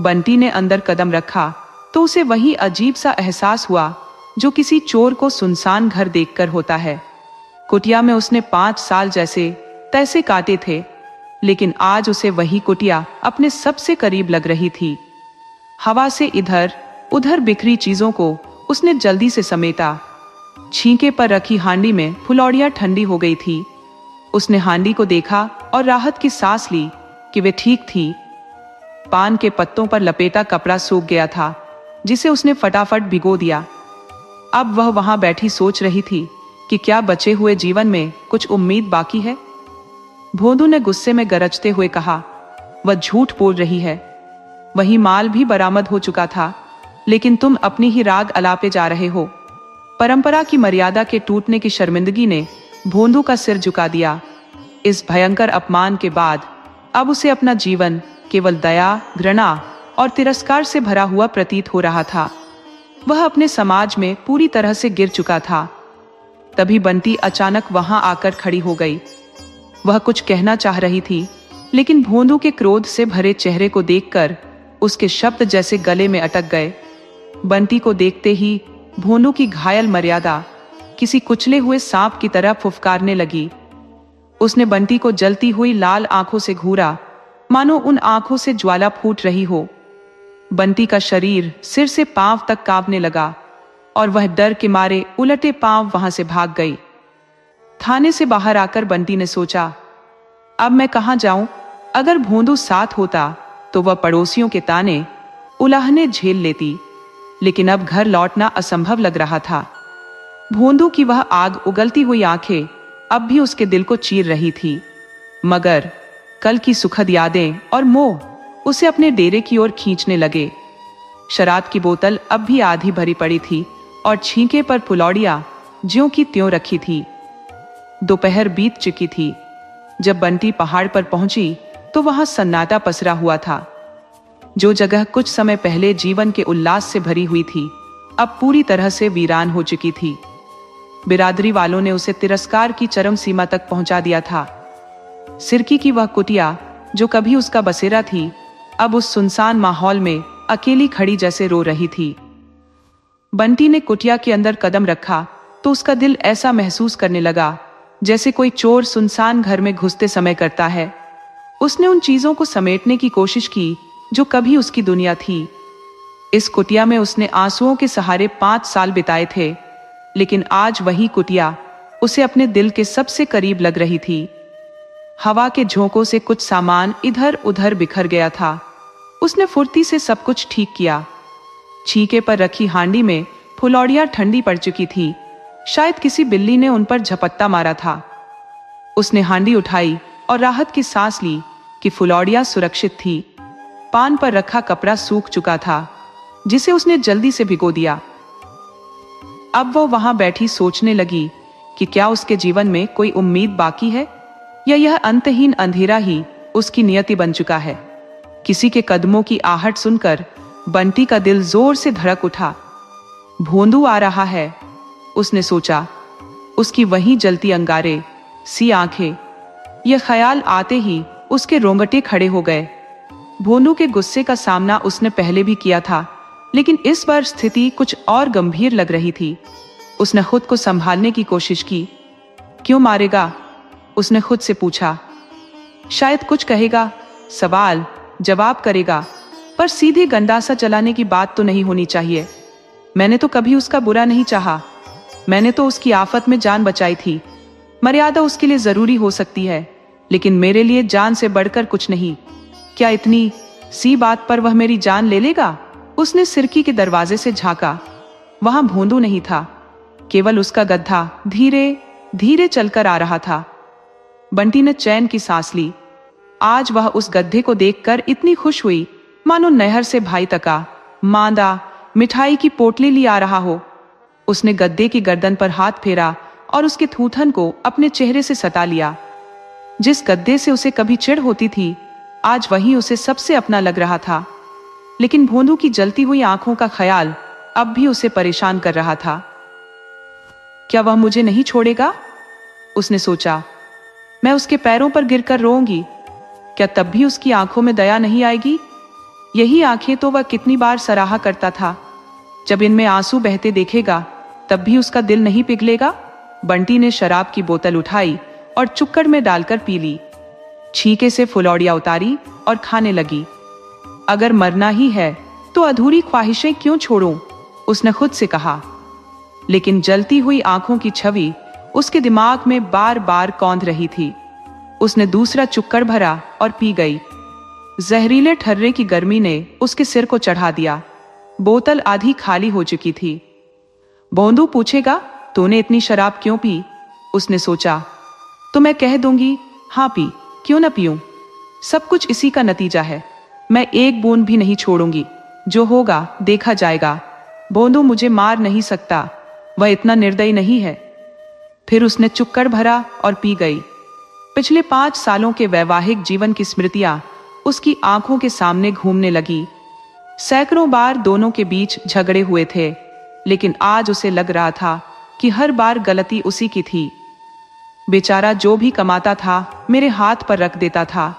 बंटी ने अंदर कदम रखा तो उसे वही अजीब सा एहसास हुआ जो किसी चोर को सुनसान घर देखकर होता है। कुटिया में उसने 5 साल जैसे तैसे काटे थे, लेकिन आज उसे वही कुटिया अपने सबसे करीब लग रही थी। हवा से इधर उधर बिखरी चीजों को उसने जल्दी से समेटा। छींके पर रखी हांडी में फुलौड़ियां ठंडी हो गई थी। उसने हांडी को देखा और राहत की सांस ली कि वे ठीक थी। पान के पत्तों पर लपेटा कपड़ा सूख गया था, जिसे उसने फटाफट भिगो दिया। अब वह वहां बैठी सोच रही थी कि क्या बचे हुए जीवन में कुछ उम्मीद बाकी है। भोंदू ने गुस्से में गरजते हुए कहा, वह झूठ बोल रही है। वही माल भी बरामद हो चुका था, लेकिन तुम अपनी ही राग अलापे जा रहे हो। परंपरा की मर्यादा के टूटने की शर्मिंदगी ने भोंदू का सिर झुका दिया। इस भयंकर अपमान के बाद अब उसे अपना जीवन केवल दया, घृणा और तिरस्कार से भरा हुआ प्रतीत हो रहा था। वह अपने समाज में पूरी तरह से गिर चुका था। तभी बंटी अचानक वहां आकर खड़ी हो गई। वह कुछ कहना चाह रही थी, लेकिन भोंदू के क्रोध से भरे चेहरे को देखकर उसके शब्द जैसे गले में अटक गए। बंटी को देखते ही भोंदू की घायल मर्यादा किसी कुचले हुए सांप की तरह फुफकारने लगी। उसने बंटी को जलती हुई लाल आंखों से घूरा, मानो उन आंखों से ज्वाला फूट रही हो। बंटी का शरीर सिर से पांव तक कांपने लगा और वह डर के मारे उलटे पांव वहां से भाग गई। थाने से बाहर आकर बंटी ने सोचा, अब मैं कहां जाऊं? अगर भोंदू साथ होता तो वह पड़ोसियों के ताने उलाहने झेल लेती, लेकिन अब घर लौटना असंभव लग रहा था। भोंदू की वह आग उगलती हुई आंखें अब भी उसके दिल को चीर रही थी, मगर कल की सुखद यादें और मोह उसे अपने डेरे की ओर खींचने लगे। शराब की बोतल अब भी आधी भरी पड़ी थी और छींके पर फुलौड़ियां ज्यों की त्यों रखी थी। दोपहर बीत चुकी थी। जब बंटी पहाड़ पर पहुंची तो वहां सन्नाटा पसरा हुआ था। जो जगह कुछ समय पहले जीवन के उल्लास से भरी हुई थी, अब पूरी तरह से वीरान हो चुकी थी। बिरादरी वालों ने उसे तिरस्कार की चरम सीमा तक पहुंचा दिया था। सिरकी की वह कुटिया जो कभी उसका बसेरा थी, अब उस सुनसान माहौल में अकेली खड़ी जैसे रो रही थी। बंटी ने कुटिया के अंदर कदम रखा तो उसका दिल ऐसा महसूस करने लगा जैसे कोई चोर सुनसान घर में घुसते समय करता है। उसने उन चीजों को समेटने की कोशिश की जो कभी उसकी दुनिया थी। इस कुटिया में उसने आंसुओं के सहारे 5 साल बिताए थे, लेकिन आज वही कुटिया उसे अपने दिल के सबसे करीब लग रही थी। हवा के झोंकों से कुछ सामान इधर उधर बिखर गया था। उसने फुर्ती से सब कुछ ठीक किया। छींके पर रखी हांडी में फुलौड़ियां ठंडी पड़ चुकी थी। शायद किसी बिल्ली ने उन पर झपट्टा मारा था। उसने हांडी उठाई और राहत की सांस ली कि फुलौड़ियां सुरक्षित थी। पान पर रखा कपड़ा सूख चुका था, जिसे उसने जल्दी से भिगो दिया। अब वो वहां बैठी सोचने लगी कि क्या उसके जीवन में कोई उम्मीद बाकी है, या यह अंतहीन अंधेरा ही उसकी नियति बन चुका है। किसी के कदमों की आहट सुनकर बंटी का दिल जोर से धड़क उठा। भोंदू आ रहा है, उसने सोचा। उसकी वही जलती अंगारे सी आंखें, यह ख्याल आते ही उसके रोंगटे खड़े हो गए। भोंदू के गुस्से का सामना उसने पहले भी किया था, लेकिन इस बार स्थिति कुछ और गंभीर लग रही थी। उसने खुद को संभालने की कोशिश की। क्यों मारेगा? उसने खुद से पूछा। शायद कुछ कहेगा, सवाल जवाब करेगा, पर सीधे गंडासा चलाने की बात तो नहीं होनी चाहिए। मैंने तो कभी उसका बुरा नहीं चाहा। मैंने तो उसकी आफत में जान बचाई थी। मर्यादा उसके लिए जरूरी हो सकती है, लेकिन मेरे लिए जान से बढ़कर कुछ नहीं। क्या इतनी सी बात पर वह मेरी जान ले लेगा? उसने सिरकी के दरवाजे से झांका। वहां भोंदू नहीं था, केवल उसका गधा धीरे धीरे चलकर आ रहा था। बंटी ने चैन की सांस ली। आज वह उस गधे को देखकर इतनी खुश हुई मानो नहर से भाई तका मांदा मिठाई की पोटली ली आ रहा हो। उसने गद्दे की गर्दन पर हाथ फेरा और उसके थूथन को अपने चेहरे से सटा लिया। जिस गद्दे से उसे कभी चिढ़ होती थी, आज वही उसे सबसे अपना लग रहा था। लेकिन भोंदू की जलती हुई आंखों का ख्याल अब भी उसे परेशान कर रहा था। क्या वह मुझे नहीं छोड़ेगा? उसने सोचा। मैं उसके पैरों पर गिरकर रोऊंगी, क्या तब भी उसकी आंखों में दया नहीं आएगी? यही आंखें तो वह कितनी बार सराहा करता था। जब इनमें आंसू बहते देखेगा तब भी उसका दिल नहीं पिघलेगा। बंटी ने शराब की बोतल उठाई और चुक्कड़ में डालकर पी ली। छीके से फुलौड़ियां उतारी और खाने लगी। अगर मरना ही है तो अधूरी ख्वाहिशें क्यों छोड़ूं? उसने खुद से कहा। लेकिन जलती हुई आंखों की छवि उसके दिमाग में बार बार कौंध रही थी। उसने दूसरा चुक्कड़ भरा और पी गई। जहरीले ठर्रे की गर्मी ने उसके सिर को चढ़ा दिया। बोतल आधी खाली हो चुकी थी। भोंदू पूछेगा, तूने इतनी शराब क्यों पी? उसने सोचा। तो मैं कह दूंगी, हाँ पी, क्यों न पीऊं? सब कुछ इसी का नतीजा है। मैं एक बूंद भी नहीं छोड़ूंगी। जो होगा देखा जाएगा। भोंदू मुझे मार नहीं सकता, वह इतना निर्दयी नहीं है। फिर उसने चुक्कड़ भरा और पी गई। पिछले 5 सालों के वैवाहिक जीवन की स्मृतियां उसकी आंखों के सामने घूमने लगी। सैकड़ों बार दोनों के बीच झगड़े हुए थे, लेकिन आज उसे लग रहा था कि हर बार गलती उसी की थी। बेचारा जो भी कमाता था मेरे हाथ पर रख देता था।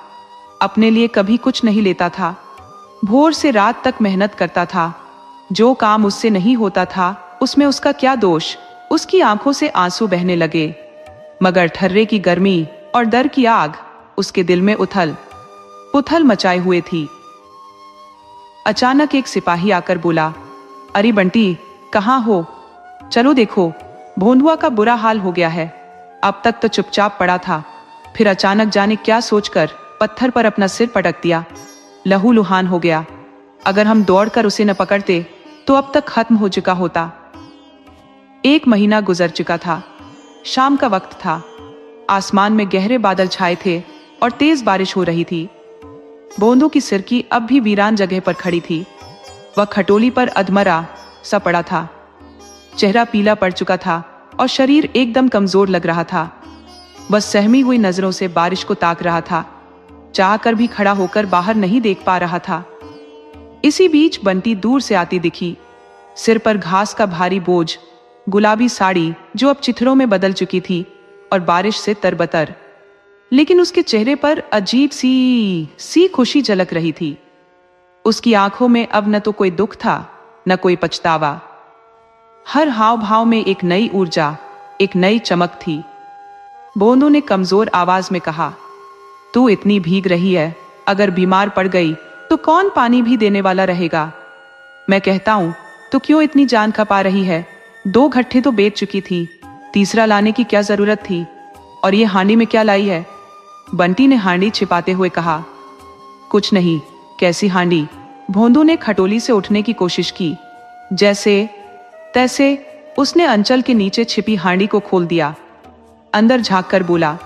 अपने लिए कभी कुछ नहीं लेता था। भोर से रात तक मेहनत करता था। जो काम उससे नहीं होता था उसमें उसका क्या दोष? उसकी आंखों से आंसू बहने लगे। मगर ठर्रे की गर्मी और डर की आग उसके दिल में उथल पुथल मचाए हुए थी। अचानक एक सिपाही आकर बोला, अरे बंटी, कहाँ हो? चलो देखो, भोंदुआ का बुरा हाल हो गया है। अब तक तो चुपचाप पड़ा था, फिर अचानक जाने क्या सोचकर पत्थर पर अपना सिर पटक दिया। लहूलुहान हो गया। अगर हम दौड़कर उसे न पकड़ते तो अब तक खत्म हो चुका होता। 1 महीना गुजर चुका था। शाम का वक्त था। आसमान में गहरे बादल छाए थे और तेज बारिश हो रही थी। भोंदू की सिरकी अब भी वीरान जगह पर खड़ी थी। वह खटोली पर अधमरा सा पड़ा था। चेहरा पीला पड़ चुका था और शरीर एकदम कमजोर लग रहा था। वह सहमी हुई नजरों से बारिश को ताक रहा था। चाहकर भी खड़ा होकर बाहर नहीं देख पा रहा था। इसी बीच बंटी दूर से आती दिखी। सिर पर घास का भारी बोझ, गुलाबी साड़ी जो अब चिथड़ों में बदल चुकी थी और बारिश से तरबतर, लेकिन उसके चेहरे पर अजीब सी खुशी झलक रही थी। उसकी आंखों में अब न तो कोई दुख था न कोई पछतावा। हर हाव भाव में एक नई ऊर्जा, एक नई चमक थी। भोंदू ने कमजोर आवाज में कहा, तू इतनी भीग रही है, अगर बीमार पड़ गई तो कौन पानी भी देने वाला रहेगा? मैं कहता हूं, तो क्यों इतनी जान खपा रही है? 2 गट्ठे तो बेच चुकी थी, तीसरा लाने की क्या जरूरत थी? और ये हांडी में क्या लाई है? बंटी ने हांडी छिपाते हुए कहा। कुछ नहीं। कैसी हांडी? भोंदू ने खटोली से उठने की कोशिश की। जैसे तैसे उसने अंचल के नीचे छिपी हांडी को खोल दिया। अंदर झांक कर बोला,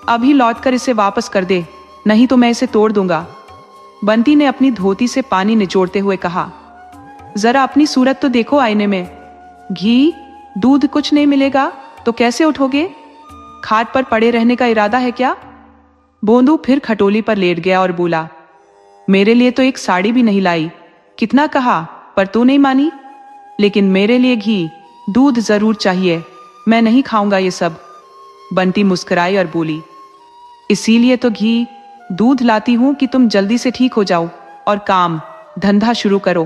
अभी लौटकर इसे वापस कर दे, नहीं तो मैं इसे तोड़ दूंगा। बंटी ने अपनी धोती से पानी निचोड़ते हुए कहा, जरा अपनी सूरत तो देखो आईने में। घी दूध कुछ नहीं मिलेगा तो कैसे उठोगे? खाट पर पड़े रहने का इरादा है क्या? भोंदू फिर खटोली पर लेट गया और बोला, मेरे लिए तो एक साड़ी भी नहीं लाई। कितना कहा पर तू नहीं मानी। लेकिन मेरे लिए घी दूध जरूर चाहिए, मैं नहीं खाऊंगा ये सब। बंटी मुस्कुराई और बोली, इसीलिए तो घी दूध लाती हूं कि तुम जल्दी से ठीक हो जाओ और काम धंधा शुरू करो,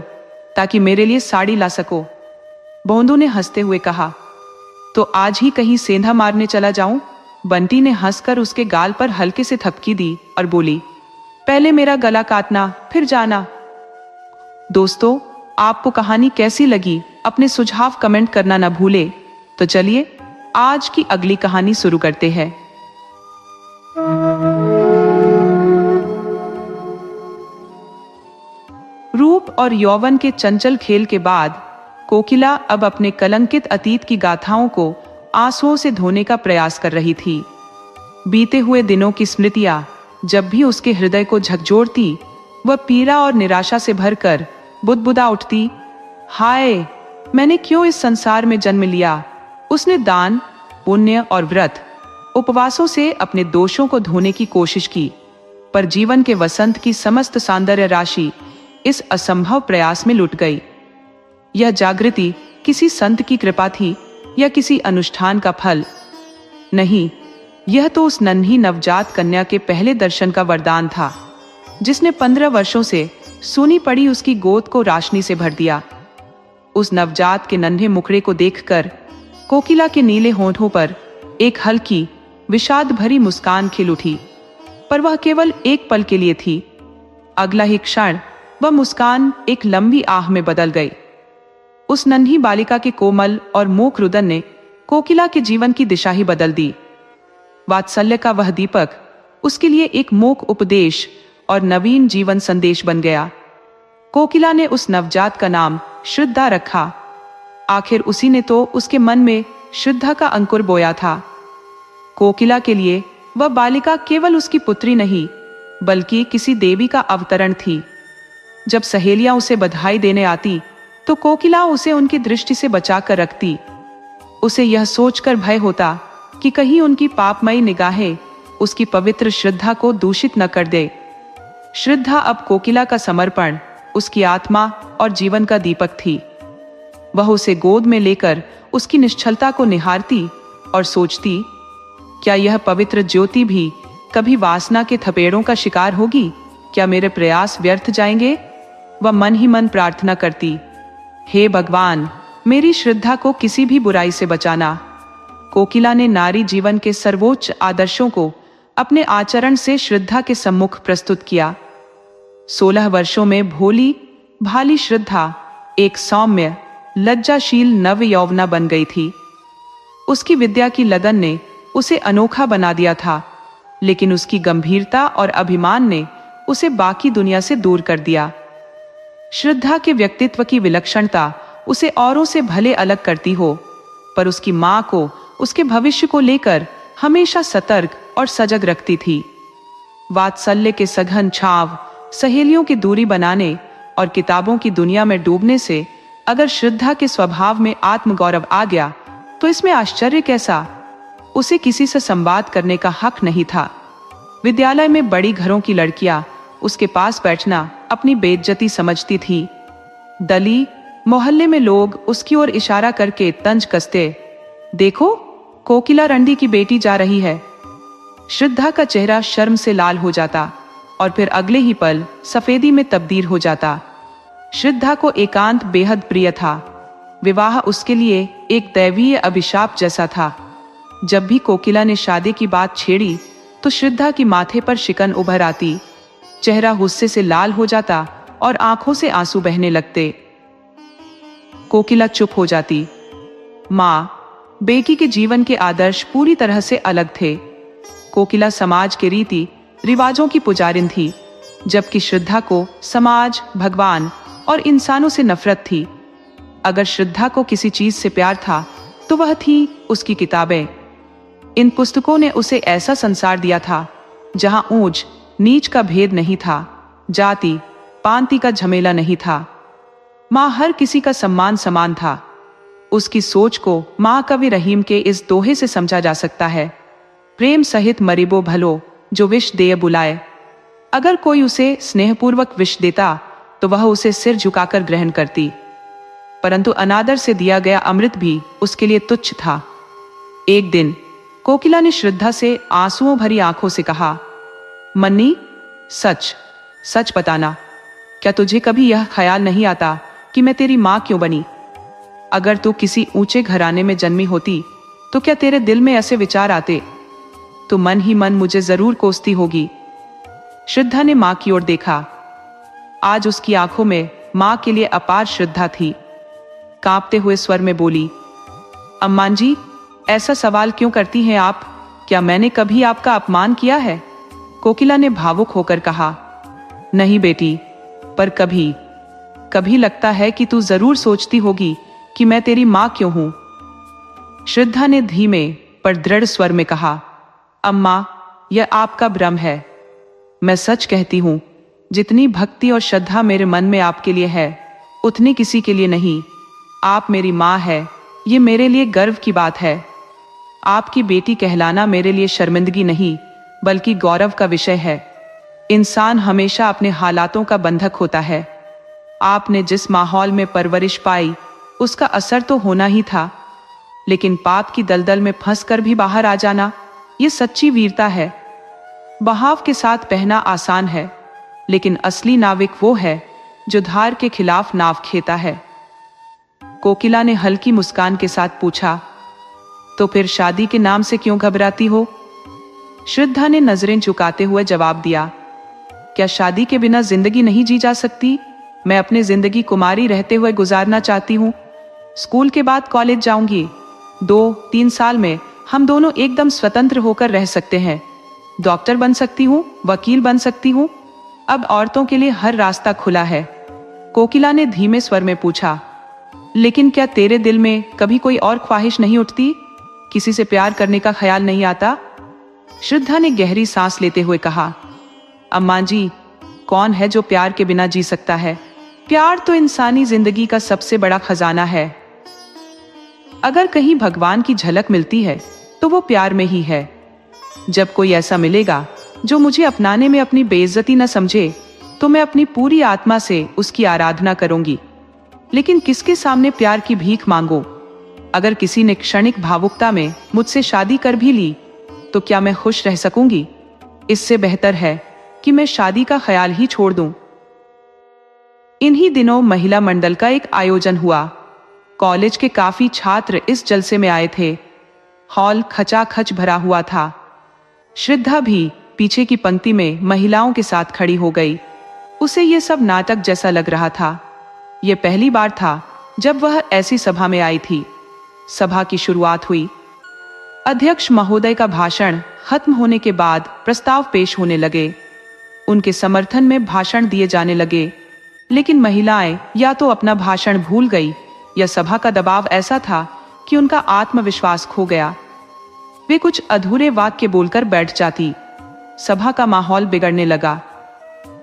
ताकि मेरे लिए साड़ी ला सको। भोंदू ने हंसते हुए कहा, तो आज ही कहीं सेंधा मारने चला जाऊं? बंटी ने हंसकर उसके गाल पर हल्के से थपकी दी और बोली, पहले मेरा गला काटना फिर जाना। दोस्तों, आपको कहानी कैसी लगी? अपने सुझाव कमेंट करना न भूले। तो चलिए आज की अगली कहानी शुरू करते हैं। रूप और यौवन के चंचल खेल के बाद कोकिला अब अपने कलंकित अतीत की गाथाओं को आंसुओं से धोने का प्रयास कर रही थी। बीते हुए दिनों की स्मृतियां जब भी उसके हृदय को झकझोरती, वह पीड़ा और निराशा से भरकर बुदबुदा उठती। हाय, मैंने क्यों इस संसार में जन्म लिया। उसने दान, पुण्य और व्रत उपवासों से अपने दोषों को धोने की कोशिश की, पर जीवन के वसंत की समस्त सौंदर्य राशि इस असंभव प्रयास में लुट गई। यह जागृति किसी संत की कृपा थी या किसी अनुष्ठान का फल? नहीं, यह तो उस नन्ही नवजात कन्या के पहले दर्शन का वरदान था, जिसने 15 वर्षों से सूनी पड़ी उसकी गोद को रोशनी से भर दिया। उस नवजात के नन्हे मुखड़े को देखकर कोकिला के नीले होंठों पर एक हल्की विषाद भरी मुस्कान खिल उठी, पर वह केवल एक पल के लिए थी। अगला ही क्षण वह मुस्कान एक लंबी आह में बदल गई। उस नन्ही बालिका के कोमल और मूक रुदन ने कोकिला के जीवन की दिशा ही बदल दी। वात्सल्य का वह दीपक उसके लिए एक मूक उपदेश और नवीन जीवन संदेश बन गया। कोकिला ने उस नवजात का नाम श्रद्धा रखा। आखिर उसी ने तो उसके मन में श्रद्धा का अंकुर बोया था। कोकिला के लिए वह बालिका केवल उसकी पुत्री नहीं, बल्कि किसी देवी का अवतरण थी। जब सहेलियां उसे बधाई देने आती, तो कोकिला उसे उनकी दृष्टि से बचाकर रखती। उसे यह सोचकर भय होता कि कहीं उनकी पापमयी निगाहें उसकी पवित्र श्रद्धा को दूषित न कर दे। श्रद्धा अब कोकिला का समर्पण, उसकी आत्मा और जीवन का दीपक थी। वह उसे गोद में लेकर उसकी निश्चलता को निहारती और सोचती, क्या यह पवित्र ज्योति भी कभी वासना के थपेड़ों का शिकार होगी? क्या मेरे प्रयास व्यर्थ जाएंगे? वह मन ही मन प्रार्थना करती, हे भगवान, मेरी श्रद्धा को किसी भी बुराई से बचाना। कोकिला ने नारी जीवन के सर्वोच्च आदर्शों को अपने आचरण से श्रद्धा के सम्मुख प्रस्तुत किया। 16 वर्षों में भोली भाली श्रद्धा एक सौम्य, लज्जाशील नव यौवना बन गई थी। उसकी विद्या की लगन ने उसे अनोखा बना दिया था, लेकिन उसकी गंभीरता और अभिमान ने उसे बाकी दुनिया से दूर कर दिया। श्रद्धा के व्यक्तित्व की विलक्षणता उसे औरों से भले अलग करती हो, पर उसकी मां को उसके भविष्य को लेकर हमेशा सतर्क और सजग रखती थी। वात्सल्य के सघन छाव, सहेलियों की दूरी बनाने और किताबों की दुनिया में डूबने से अगर श्रद्धा के स्वभाव में आत्मगौरव आ गया, तो इसमें आश्चर्य कैसा? उसे किसी से संवाद करने का हक नहीं था। विद्यालय में बड़ी घरों की लड़कियां उसके पास बैठना अपनी बेइज्जती समझती थी। दली मोहल्ले में लोग उसकी ओर इशारा करके तंज कसते, देखो, कोकिला रंडी की बेटी जा रही है। श्रद्धा का चेहरा शर्म से लाल हो जाता और फिर अगले ही पल सफेदी में तब्दील हो जाता। श्रद्धा को एकांत बेहद प्रिय था। विवाह उसके लिए एक दैवीय अभिशाप जैसा था। जब भी कोकिला ने शादी की बात छेड़ी, तो श्रद्धा की माथे पर शिकन उभर आती, चेहरा गुस्से से लाल हो जाता और आंखों से आंसू बहने लगते। कोकिला चुप हो जाती। माँ, बेटी के जीवन के आदर्श पूरी तरह से अलग थे। कोकिला समाज के रीति रिवाजों की पुजारिन थी, जबकि श्रद्धा को समाज, भगवान और इंसानों से नफरत थी। अगर श्रद्धा को किसी चीज से प्यार था, तो वह थी उसकी किताबें। इन पुस्तकों ने उसे ऐसा संसार दिया था जहां ऊंच नीच का भेद नहीं था, जाति पांति का झमेला नहीं था। माँ हर किसी का सम्मान समान था। उसकी सोच को माँ कवि रहीम के इस दोहे से समझा जा सकता है, प्रेम सहित मरीबो भलो जो विष दे बुलाए। अगर कोई उसे स्नेहपूर्वक विष देता, तो वह उसे सिर झुकाकर ग्रहण करती, परंतु अनादर से दिया गया अमृत भी उसके लिए तुच्छ था। एक दिन कोकिला ने श्रद्धा से आंसुओं भरी आंखों से कहा, मन्नी, सच सच बताना, क्या तुझे कभी यह ख्याल नहीं आता कि मैं तेरी माँ क्यों बनी? अगर तू किसी ऊंचे घराने में जन्मी होती, तो क्या तेरे दिल में ऐसे विचार आते? तो मन ही मन मुझे जरूर कोसती होगी। श्रद्धा ने माँ की ओर देखा। आज उसकी आंखों में माँ के लिए अपार श्रद्धा थी। कांपते हुए स्वर में बोली, अम्मां जी, ऐसा सवाल क्यों करती हैं आप? क्या मैंने कभी आपका अपमान किया है? कोकिला ने भावुक होकर कहा। नहीं बेटी, पर कभी कभी लगता है कि तू जरूर सोचती होगी कि मैं तेरी माँ क्यों हूं। श्रद्धा ने धीमे पर दृढ़ स्वर में कहा, अम्मा, यह आपका भ्रम है। मैं सच कहती हूं, जितनी भक्ति और श्रद्धा मेरे मन में आपके लिए है, उतनी किसी के लिए नहीं। आप मेरी माँ है, ये मेरे लिए गर्व की बात है। आपकी बेटी कहलाना मेरे लिए शर्मिंदगी नहीं, बल्कि गौरव का विषय है। इंसान हमेशा अपने हालातों का बंधक होता है। आपने जिस माहौल में परवरिश पाई, उसका असर तो होना ही था, लेकिन पाप की दलदल में फंसकर भी बाहर आ जाना, ये सच्ची वीरता है। बहाव के साथ बहना आसान है, लेकिन असली नाविक वो है जो धार के खिलाफ नाव खेता है। कोकिला ने हल्की मुस्कान के साथ पूछा, तो फिर शादी के नाम से क्यों घबराती हो? श्रद्धा ने नजरें झुकाते हुए जवाब दिया, क्या शादी के बिना जिंदगी नहीं जी जा सकती? मैं अपनी जिंदगी कुमारी रहते हुए गुजारना चाहती हूँ। स्कूल के बाद कॉलेज जाऊंगी। 2-3 साल में हम दोनों एकदम स्वतंत्र होकर रह सकते हैं। डॉक्टर बन सकती हूँ, वकील बन सकती हूँ। अब औरतों के लिए हर रास्ता खुला है। कोकिला ने धीमे स्वर में पूछा, लेकिन क्या तेरे दिल में कभी कोई और ख्वाहिश नहीं उठती? किसी से प्यार करने का ख्याल नहीं आता? श्रद्धा ने गहरी सांस लेते हुए कहा, अम्मा जी, कौन है जो प्यार के बिना जी सकता है? प्यार तो इंसानी जिंदगी का सबसे बड़ा खजाना है। अगर कहीं भगवान की झलक मिलती है तो वो प्यार में ही है। जब कोई ऐसा मिलेगा जो मुझे अपनाने में अपनी बेइज्जती न समझे, तो मैं अपनी पूरी आत्मा से उसकी आराधना करूंगी। लेकिन किसके सामने प्यार की भीख मांगो? अगर किसी ने क्षणिक भावुकता में मुझसे शादी कर भी ली, तो क्या मैं खुश रह सकूंगी? इससे बेहतर है कि मैं शादी का ख्याल ही छोड़ दूं। इन्हीं दिनों महिला मंडल का एक आयोजन हुआ। कॉलेज के काफी छात्र इस जलसे में आए थे। हॉल खचाखच भरा हुआ था। श्रद्धा भी पीछे की पंक्ति में महिलाओं के साथ खड़ी हो गई। उसे यह सब नाटक जैसा लग रहा था। यह पहली बार था जब वह ऐसी सभा में आई थी। सभा की शुरुआत हुई। अध्यक्ष महोदय का भाषण खत्म होने के बाद प्रस्ताव पेश होने लगे। उनके समर्थन में भाषण दिए जाने लगे, लेकिन महिलाएं या तो अपना भाषण भूल गई, या सभा का दबाव ऐसा था कि उनका आत्मविश्वास खो गया। वे कुछ अधूरे वाक्य बोलकर बैठ जाती। सभा का माहौल बिगड़ने लगा।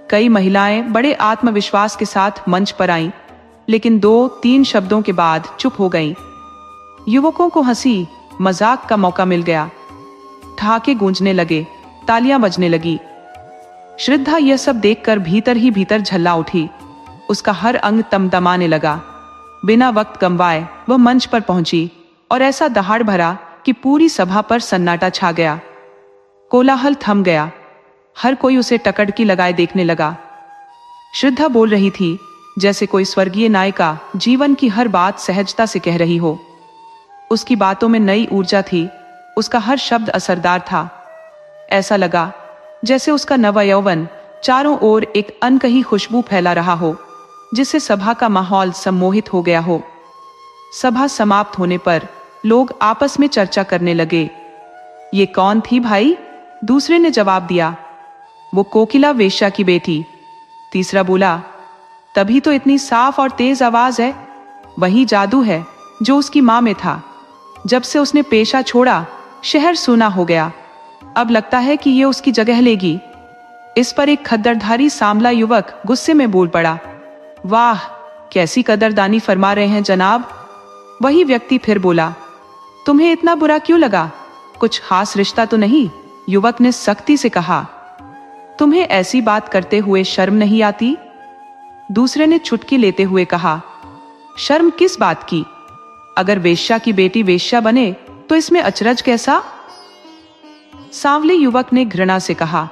कई महिलाएं बड़े आत्मविश्वास के साथ मंच पर आईं, लेकिन 2-3 शब्दों के बाद चुप हो गईं। युवकों को हंसी मजाक का मौका मिल गया। ठहाके गूंजने लगे, तालियां बजने लगी। श्रद्धा यह सब देखकर भीतर ही भीतर झल्ला उठी। उसका हर अंग तमतमाने लगा। बिना वक्त गंवाए वह मंच पर पहुंची और ऐसा दहाड़ भरा कि पूरी सभा पर सन्नाटा छा गया। कोलाहल थम गया। हर कोई उसे टकटकी लगाए देखने लगा। श्रद्धा बोल रही थी जैसे कोई स्वर्गीय नायिका जीवन की हर बात सहजता से कह रही हो। उसकी बातों में नई ऊर्जा थी। उसका हर शब्द असरदार था। ऐसा लगा जैसे उसका नव यौवन चारों ओर एक अनकही खुशबू फैला रहा हो, जिससे सभा का माहौल सम्मोहित हो गया हो। सभा समाप्त होने पर लोग आपस में चर्चा करने लगे। ये कौन थी भाई? दूसरे ने जवाब दिया, वो कोकिला वेश्या की बेटी। तीसरा बोला, तभी तो इतनी साफ और तेज आवाज है। वही जादू है जो उसकी माँ में था। जब से उसने पेशा छोड़ा, शहर सूना हो गया। अब लगता है कि ये उसकी जगह लेगी। इस पर एक खद्दरधारी सांवला युवक गुस्से में बोल पड़ा, वाह, कैसी कदरदानी फरमा रहे हैं जनाब। वही व्यक्ति फिर बोला, तुम्हें इतना बुरा क्यों लगा? कुछ खास रिश्ता तो नहीं? युवक ने सख्ती से कहा, तुम्हें ऐसी बात करते हुए शर्म नहीं आती? दूसरे ने चुटकी लेते हुए कहा, शर्म किस बात की? अगर वेश्या की बेटी वेश्या बने तो इसमें अचरज कैसा? सांवले युवक ने घृणा से कहा,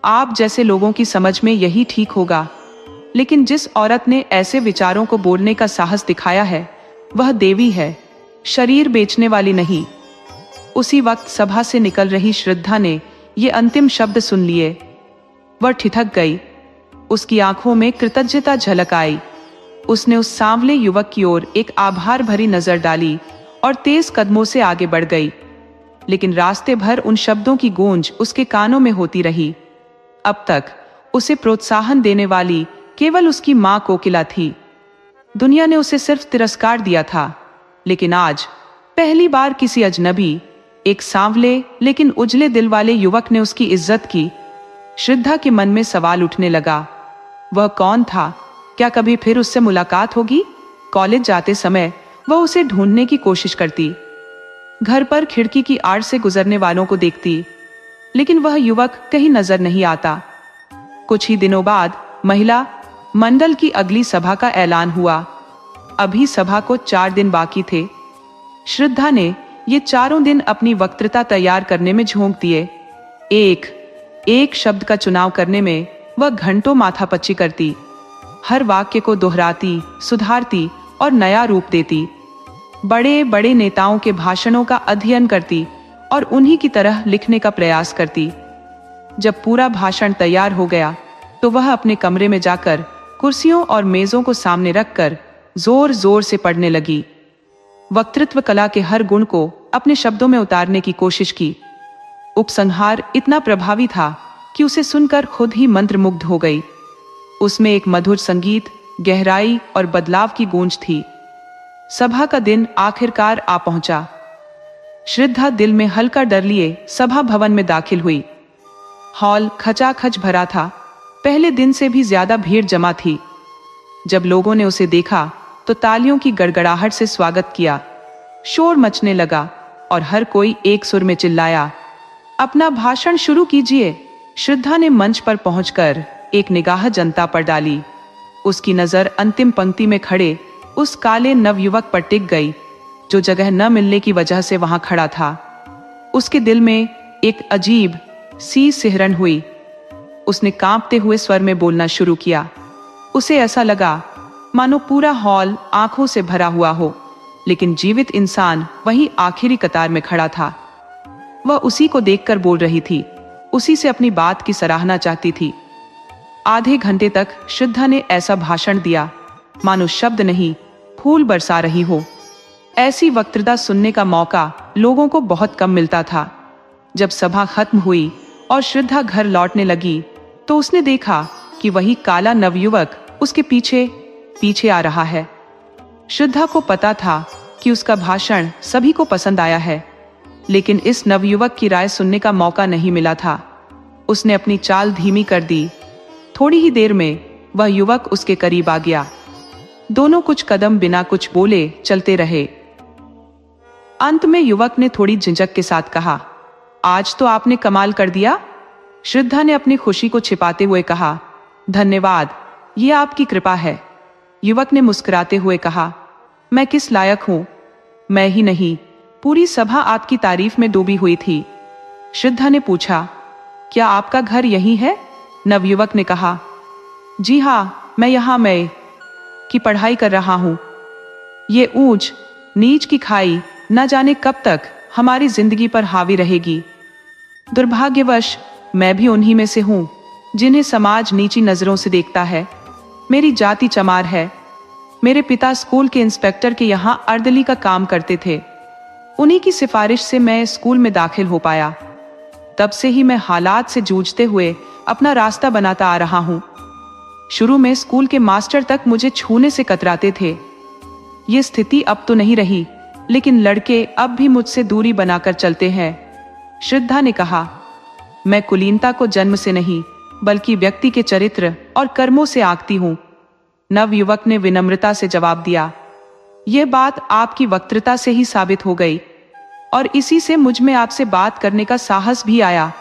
आप जैसे लोगों की समझ में यही ठीक होगा, लेकिन जिस औरत ने ऐसे विचारों को बोलने का साहस दिखाया है, वह देवी है, शरीर बेचने वाली नहीं। उसी वक्त सभा से निकल रही श्रद्धा ने ये अंतिम शब्द सुन लिए। वह ठिठक गई। उसकी आंखों में कृतज्ञता झलक आई। उसने उस सांवले युवक की ओर एक आभार भरी नजर डाली और तेज कदमों से आगे बढ़ गई। लेकिन रास्ते भर उन शब्दों की गूंज उसके कानों में होती रही। अब तक उसे प्रोत्साहन देने वाली केवल उसकी मां कोकिला थी। दुनिया ने उसे सिर्फ तिरस्कार दिया था, लेकिन आज पहली बार किसी अजनबी, एक सांवले लेकिन उजले दिल वाले युवक ने उसकी इज्जत की। श्रद्धा के मन में सवाल उठने लगा, वह कौन था? क्या कभी फिर उससे मुलाकात होगी? कॉलेज जाते समय वह उसे ढूंढने की कोशिश करती, घर पर खिड़की की आड़ से गुजरने वालों को देखती, लेकिन वह युवक कहीं नजर नहीं आता। कुछ ही दिनों बाद महिला मंडल की अगली सभा का ऐलान हुआ। अभी सभा को 4 दिन बाकी थे। श्रद्धा ने ये 4 दिन अपनी वक्तृता तैयार करने में झोंक दिए। एक एक शब्द का चुनाव करने में वह घंटों माथापच्ची करती, हर वाक्य को दोहराती, सुधारती और नया रूप देती। बड़े बड़े नेताओं के भाषणों का अध्ययन करती और उन्हीं की तरह लिखने का प्रयास करती। जब पूरा भाषण तैयार हो गया तो वह अपने कमरे में जाकर कुर्सियों और मेजों को सामने रखकर जोर जोर से पढ़ने लगी। वक्तृत्व कला के हर गुण को अपने शब्दों में उतारने की कोशिश की। उपसंहार इतना प्रभावी था कि उसे सुनकर खुद ही मंत्रमुग्ध हो गई। उसमें एक मधुर संगीत, गहराई और बदलाव की गूंज थी। सभा का दिन आखिरकार आ पहुंचा। श्रद्धा दिल में हल्का डर लिए सभा भवन में दाखिल हुई। हॉल खचाखच भरा था। पहले दिन से भी ज्यादा भीड़ जमा थी। जब लोगों ने उसे देखा तो तालियों की गड़गड़ाहट से स्वागत किया। शोर मचने लगा और हर कोई एक सुर में चिल्लाया, अपना भाषण शुरू कीजिए। श्रद्धा ने मंच पर पहुंचकर एक निगाह जनता पर डाली। उसकी नजर अंतिम पंक्ति में खड़े उस काले नवयुवक पर टिक गई, जो जगह न मिलने की वजह से वहां खड़ा था। उसके दिल में एक अजीब सी सिहरन हुई। उसने कांपते हुए स्वर में बोलना शुरू किया। उसे ऐसा लगा मानो पूरा हॉल आंखों से भरा हुआ हो, लेकिन जीवित इंसान वहीं आखिरी कतार में खड़ा था। वह उसी को देखकर बोल रही थी, उसी से अपनी बात की सराहना चाहती थी। आधे घंटे तक श्रद्धा ने ऐसा भाषण दिया मानो शब्द नहीं, फूल बरसा रही हो। ऐसी वक्तृता सुनने का मौका लोगों को बहुत कम मिलता था। जब सभा खत्म हुई और श्रद्धा घर लौटने लगी तो उसने देखा कि वही काला नवयुवक उसके पीछे पीछे आ रहा है। श्रद्धा को पता था कि उसका भाषण सभी को पसंद आया है, लेकिन इस नवयुवक की राय सुनने का मौका नहीं मिला था। उसने अपनी चाल धीमी कर दी। थोड़ी ही देर में वह युवक उसके करीब आ गया। दोनों कुछ कदम बिना कुछ बोले चलते रहे। अंत में युवक ने थोड़ी झिझक के साथ कहा, आज तो आपने कमाल कर दिया। श्रद्धा ने अपनी खुशी को छिपाते हुए कहा, धन्यवाद, ये आपकी कृपा है। युवक ने मुस्कुराते हुए कहा, मैं किस लायक हूं? मैं ही नहीं, पूरी सभा आपकी तारीफ में डूबी हुई थी। श्रद्धा ने पूछा, क्या आपका घर यहीं है? नवयुवक ने कहा, जी हाँ, मैं यहाँ मैं की पढ़ाई कर रहा हूँ। ये ऊंच नीच की खाई न जाने कब तक हमारी जिंदगी पर हावी रहेगी। दुर्भाग्यवश मैं भी उन्हीं में से हूँ जिन्हें समाज नीची नजरों से देखता है। मेरी जाति चमार है। मेरे पिता स्कूल के इंस्पेक्टर के यहाँ अर्दली का काम करते थे। उन्हीं की सिफारिश से मैं स्कूल में दाखिल हो पाया। तब से ही मैं हालात से जूझते हुए अपना रास्ता बनाता आ रहा हूँ। शुरू में स्कूल के मास्टर तक मुझे छूने से कतराते थे। ये स्थिति अब तो नहीं रही, लेकिन लड़के अब भी मुझसे दूरी बनाकर चलते हैं। श्रद्धा ने कहा, मैं कुलीनता को जन्म से नहीं बल्कि व्यक्ति के चरित्र और कर्मों से आंकती हूँ। नवयुवक ने विनम्रता से जवाब दिया, यह बात आपकी वक्तृता से ही साबित हो गई और इसी से मुझ में आपसे बात करने का साहस भी आया,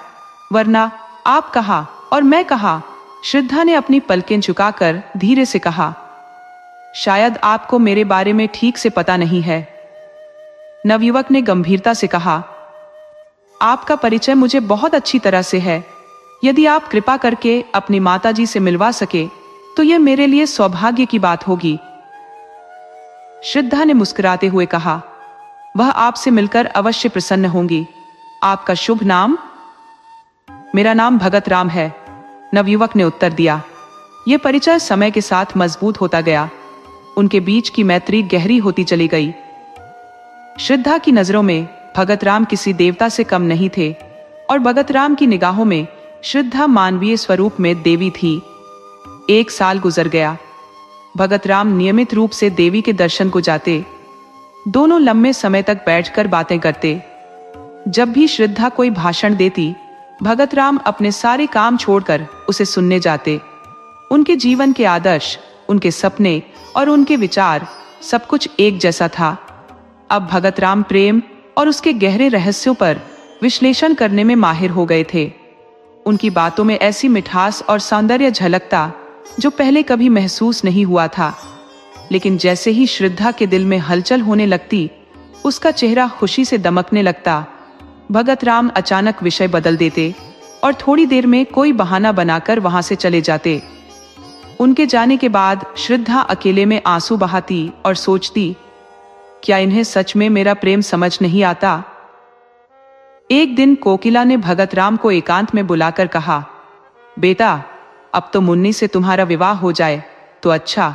वरना आप कहा और मैं कहा। श्रद्धा ने अपनी पलकें झुकाकर धीरे से कहा, शायद आपको मेरे बारे में ठीक से पता नहीं है। नवयुवक ने गंभीरता से कहा, आपका परिचय मुझे बहुत अच्छी तरह से है। यदि आप कृपा करके अपनी माताजी से मिलवा सके तो यह मेरे लिए सौभाग्य की बात होगी। श्रद्धा ने मुस्कुराते हुए कहा, वह आपसे मिलकर अवश्य प्रसन्न होंगी। आपका शुभ नाम? मेरा नाम भगत राम है, नवयुवक ने उत्तर दिया। यह परिचय समय के साथ मजबूत होता गया। उनके बीच की मैत्री गहरी होती चली गई। श्रद्धा की नजरों में भगत राम किसी देवता से कम नहीं थे और भगत राम की निगाहों में श्रद्धा मानवीय स्वरूप में देवी थी। 1 साल गुजर गया। भगत राम नियमित रूप से देवी के दर्शन को जाते। दोनों लंबे समय तक बैठकर बातें करते। जब भी श्रद्धा कोई भाषण देती, भगत राम अपने सारे काम छोड़कर उसे सुनने जाते। उनके जीवन के आदर्श, उनके सपने और उनके विचार, सब कुछ एक जैसा था। अब भगत राम प्रेम और उसके गहरे रहस्यों पर विश्लेषण करने में माहिर हो गए थे। उनकी बातों में ऐसी मिठास और सौंदर्य झलकता जो पहले कभी महसूस नहीं हुआ था। लेकिन जैसे ही श्रद्धा के दिल में हलचल होने लगती, उसका चेहरा खुशी से दमकने लगता। भगत राम अचानक विषय बदल देते और थोड़ी देर में कोई बहाना बनाकर वहां से चले जाते। उनके जाने के बाद श्रद्धा अकेले में आंसू बहाती और सोचती, क्या इन्हें सच में मेरा प्रेम समझ नहीं आता? एक दिन कोकिला ने भगत राम को एकांत में बुलाकर कहा, बेटा, अब तो मुन्नी से तुम्हारा विवाह हो जाए तो अच्छा।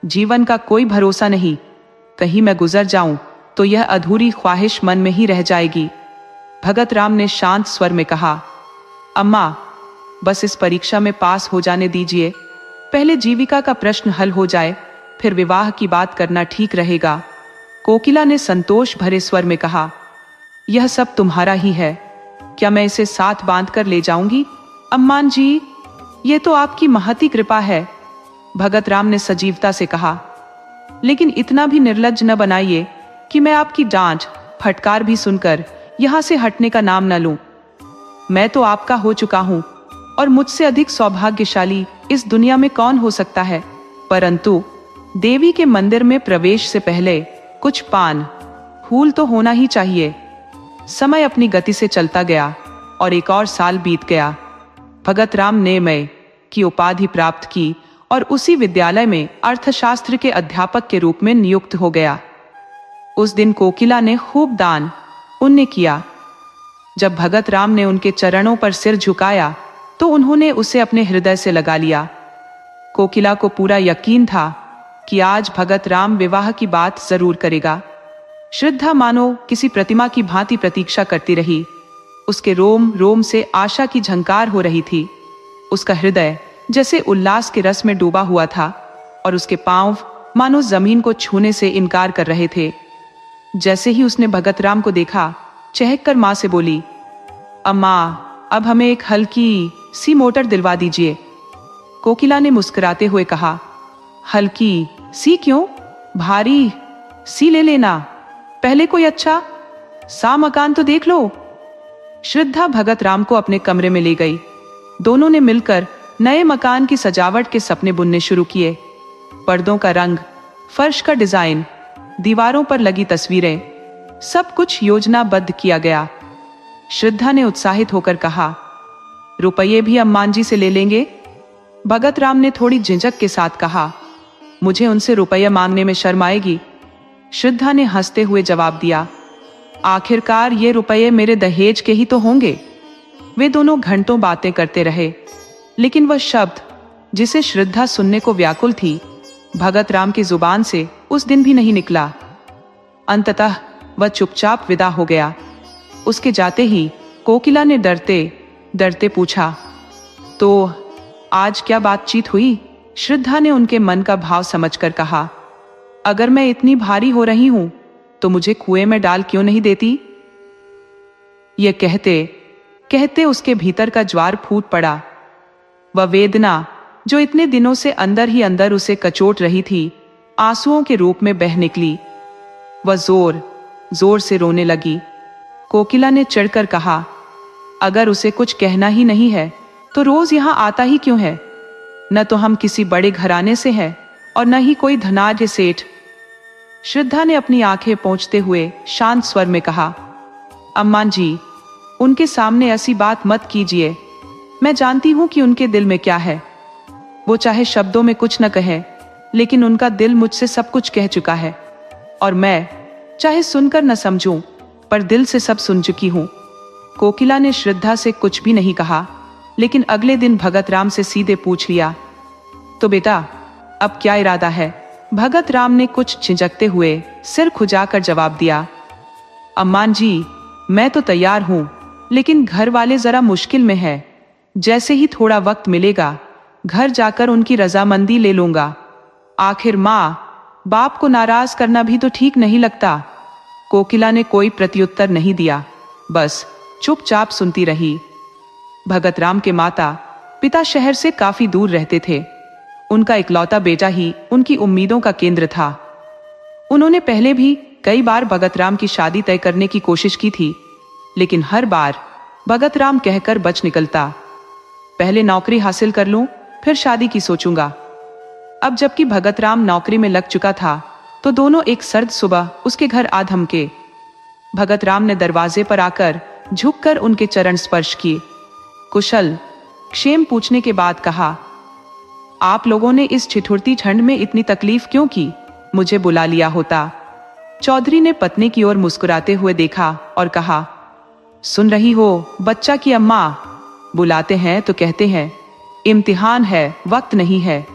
जीवन का कोई भरोसा नहीं, कहीं मैं गुजर जाऊं तो यह अधूरी ख्वाहिश मन में ही रह जाएगी। भगत राम ने शांत स्वर में कहा, अम्मा, बस इस परीक्षा में पास हो जाने दीजिए। पहले जीविका का प्रश्न हल हो जाए, फिर विवाह की बात करना ठीक रहेगा। कोकिला ने संतोष भरे स्वर में कहा, यह सब तुम्हारा ही है, क्या मैं इसे साथ बांध कर ले जाऊंगी? अम्मान जी, ये तो आपकी महती कृपा है, भगत राम ने सजीवता से कहा। लेकिन इतना भी निर्लज्ज न बनाइए कि मैं आपकी डांट फटकार भी सुनकर यहां से हटने का नाम न लूं। मैं तो आपका हो चुका हूं और मुझसे अधिक सौभाग्यशाली इस दुनिया में कौन हो सकता है। परंतु देवी के मंदिर में प्रवेश से पहले कुछ पान फूल तो होना ही चाहिए। समय अपनी गति से चलता गया और 1 और साल बीत गया। भगत राम ने मय की उपाधि प्राप्त की और उसी विद्यालय में अर्थशास्त्र के अध्यापक के रूप में नियुक्त हो गया। उस दिन कोकिला ने खूब दान पुण्य किया। जब भगत राम ने उनके चरणों पर सिर झुकाया तो उन्होंने उसे अपने हृदय से लगा लिया। कोकिला को पूरा यकीन था कि आज भगत राम विवाह की बात जरूर करेगा। श्रद्धा मानो किसी प्रतिमा की भांति प्रतीक्षा करती रही। उसके रोम रोम से आशा की झंकार हो रही थी। उसका हृदय जैसे उल्लास के रस में डूबा हुआ था और उसके पांव मानो जमीन को छूने से इनकार कर रहे थे। जैसे ही उसने भगत राम को देखा, चहक कर मां से बोली, अम्मा, अब हमें एक हल्की सी मोटर दिलवा दीजिए। कोकिला ने मुस्कुराते हुए कहा, हल्की सी क्यों? भारी सी ले लेना। पहले कोई अच्छा सा मकान तो देख लो। श्रद्धा भगत राम को अपने कमरे में ले गई। दोनों ने मिलकर नए मकान की सजावट के सपने बुनने शुरू किए। पर्दों का रंग, फर्श का डिजाइन, दीवारों पर लगी तस्वीरें, सब कुछ योजनाबद्ध किया गया। श्रद्धा ने उत्साहित होकर कहा, रुपये भी अम्मान जी से ले लेंगे? भगत राम ने थोड़ी झिझक के साथ कहा, मुझे उनसे रुपया मांगने में शर्म आएगी। श्रद्धा ने हंसते हुए जवाब दिया, आखिरकार ये रुपये मेरे दहेज के ही तो होंगे। वे दोनों घंटों बातें करते रहे, लेकिन वह शब्द जिसे श्रद्धा सुनने को व्याकुल थी, भगत राम की जुबान से उस दिन भी नहीं निकला। अंततः वह चुपचाप विदा हो गया। उसके जाते ही कोकिला ने डरते डरते पूछा, तो आज क्या बातचीत हुई? श्रद्धा ने उनके मन का भाव समझकर कहा, अगर मैं इतनी भारी हो रही हूं तो मुझे कुएं में डाल क्यों नहीं देती? यह कहते कहते उसके भीतर का ज्वार फूट पड़ा। वह वेदना जो इतने दिनों से अंदर ही अंदर उसे कचोट रही थी, आंसुओं के रूप में बह निकली। वह जोर जोर से रोने लगी। कोकिला ने चिढ़कर कहा, अगर उसे कुछ कहना ही नहीं है तो रोज यहां आता ही क्यों है? न तो हम किसी बड़े घराने से हैं और न ही कोई धनाढ्य सेठ। श्रद्धा ने अपनी आंखें पोंछते हुए शांत स्वर में कहा, अम्मान जी, उनके सामने ऐसी बात मत कीजिए। मैं जानती हूं कि उनके दिल में क्या है। वो चाहे शब्दों में कुछ न कहे, लेकिन उनका दिल मुझसे सब कुछ कह चुका है और मैं चाहे सुनकर न समझूं, पर दिल से सब सुन चुकी हूं। कोकिला ने श्रद्धा से कुछ भी नहीं कहा, लेकिन अगले दिन भगत राम से सीधे पूछ लिया, तो बेटा अब क्या इरादा है? भगत राम ने कुछ झिझकते हुए सिर खुजाकर जवाब दिया, अम्मान जी, मैं तो तैयार हूँ, लेकिन घर वाले जरा मुश्किल में है। जैसे ही थोड़ा वक्त मिलेगा घर जाकर उनकी रजामंदी ले लूंगा। आखिर माँ बाप को नाराज करना भी तो ठीक नहीं लगता। कोकिला ने कोई प्रत्युत्तर नहीं दिया, बस चुपचाप सुनती रही। भगतराम के माता पिता शहर से काफी दूर रहते थे। उनका इकलौता बेटा ही उनकी उम्मीदों का केंद्र था। उन्होंने पहले भी कई बार भगतराम की शादी तय करने की कोशिश की थी, लेकिन हर बार भगतराम कहकर बच निकलता, पहले नौकरी हासिल कर लूं, फिर शादी की सोचूंगा। अब जबकि भगतराम नौकरी में लग चुका था, तो दोनों एक सर्द सुबह उसके घर आ धमके। भगतराम ने दरवाजे पर आकर झुककर उनके चरण स्पर्श किए। कुशल क्षेम पूछने के बाद कहा, आप लोगों ने इस ठिठुरती ठंड में इतनी तकलीफ क्यों की? मुझे बुला लिया होता। चौधरी ने पत्नी की ओर मुस्कुराते हुए देखा और कहा, सुन रही हो बच्चा की अम्मा, बुलाते हैं तो कहते हैं इम्तिहान है, वक्त नहीं है।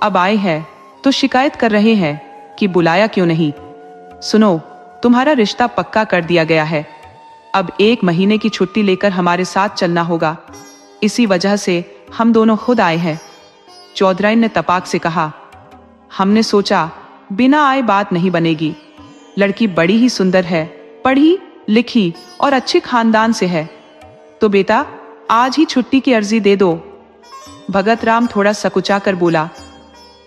अब आए हैं तो शिकायत कर रहे हैं कि बुलाया क्यों नहीं। सुनो, तुम्हारा रिश्ता पक्का कर दिया गया है। अब 1 महीने की छुट्टी लेकर हमारे साथ चलना होगा। इसी वजह से हम दोनों खुद आए हैं। चौधराइन ने तपाक से कहा, हमने सोचा बिना आए बात नहीं बनेगी। लड़की बड़ी ही सुंदर है, पढ़ी लिखी और अच्छे खानदान से है, तो बेटा आज ही छुट्टी की अर्जी दे दो। भगतराम थोड़ा सकुचा कर बोला,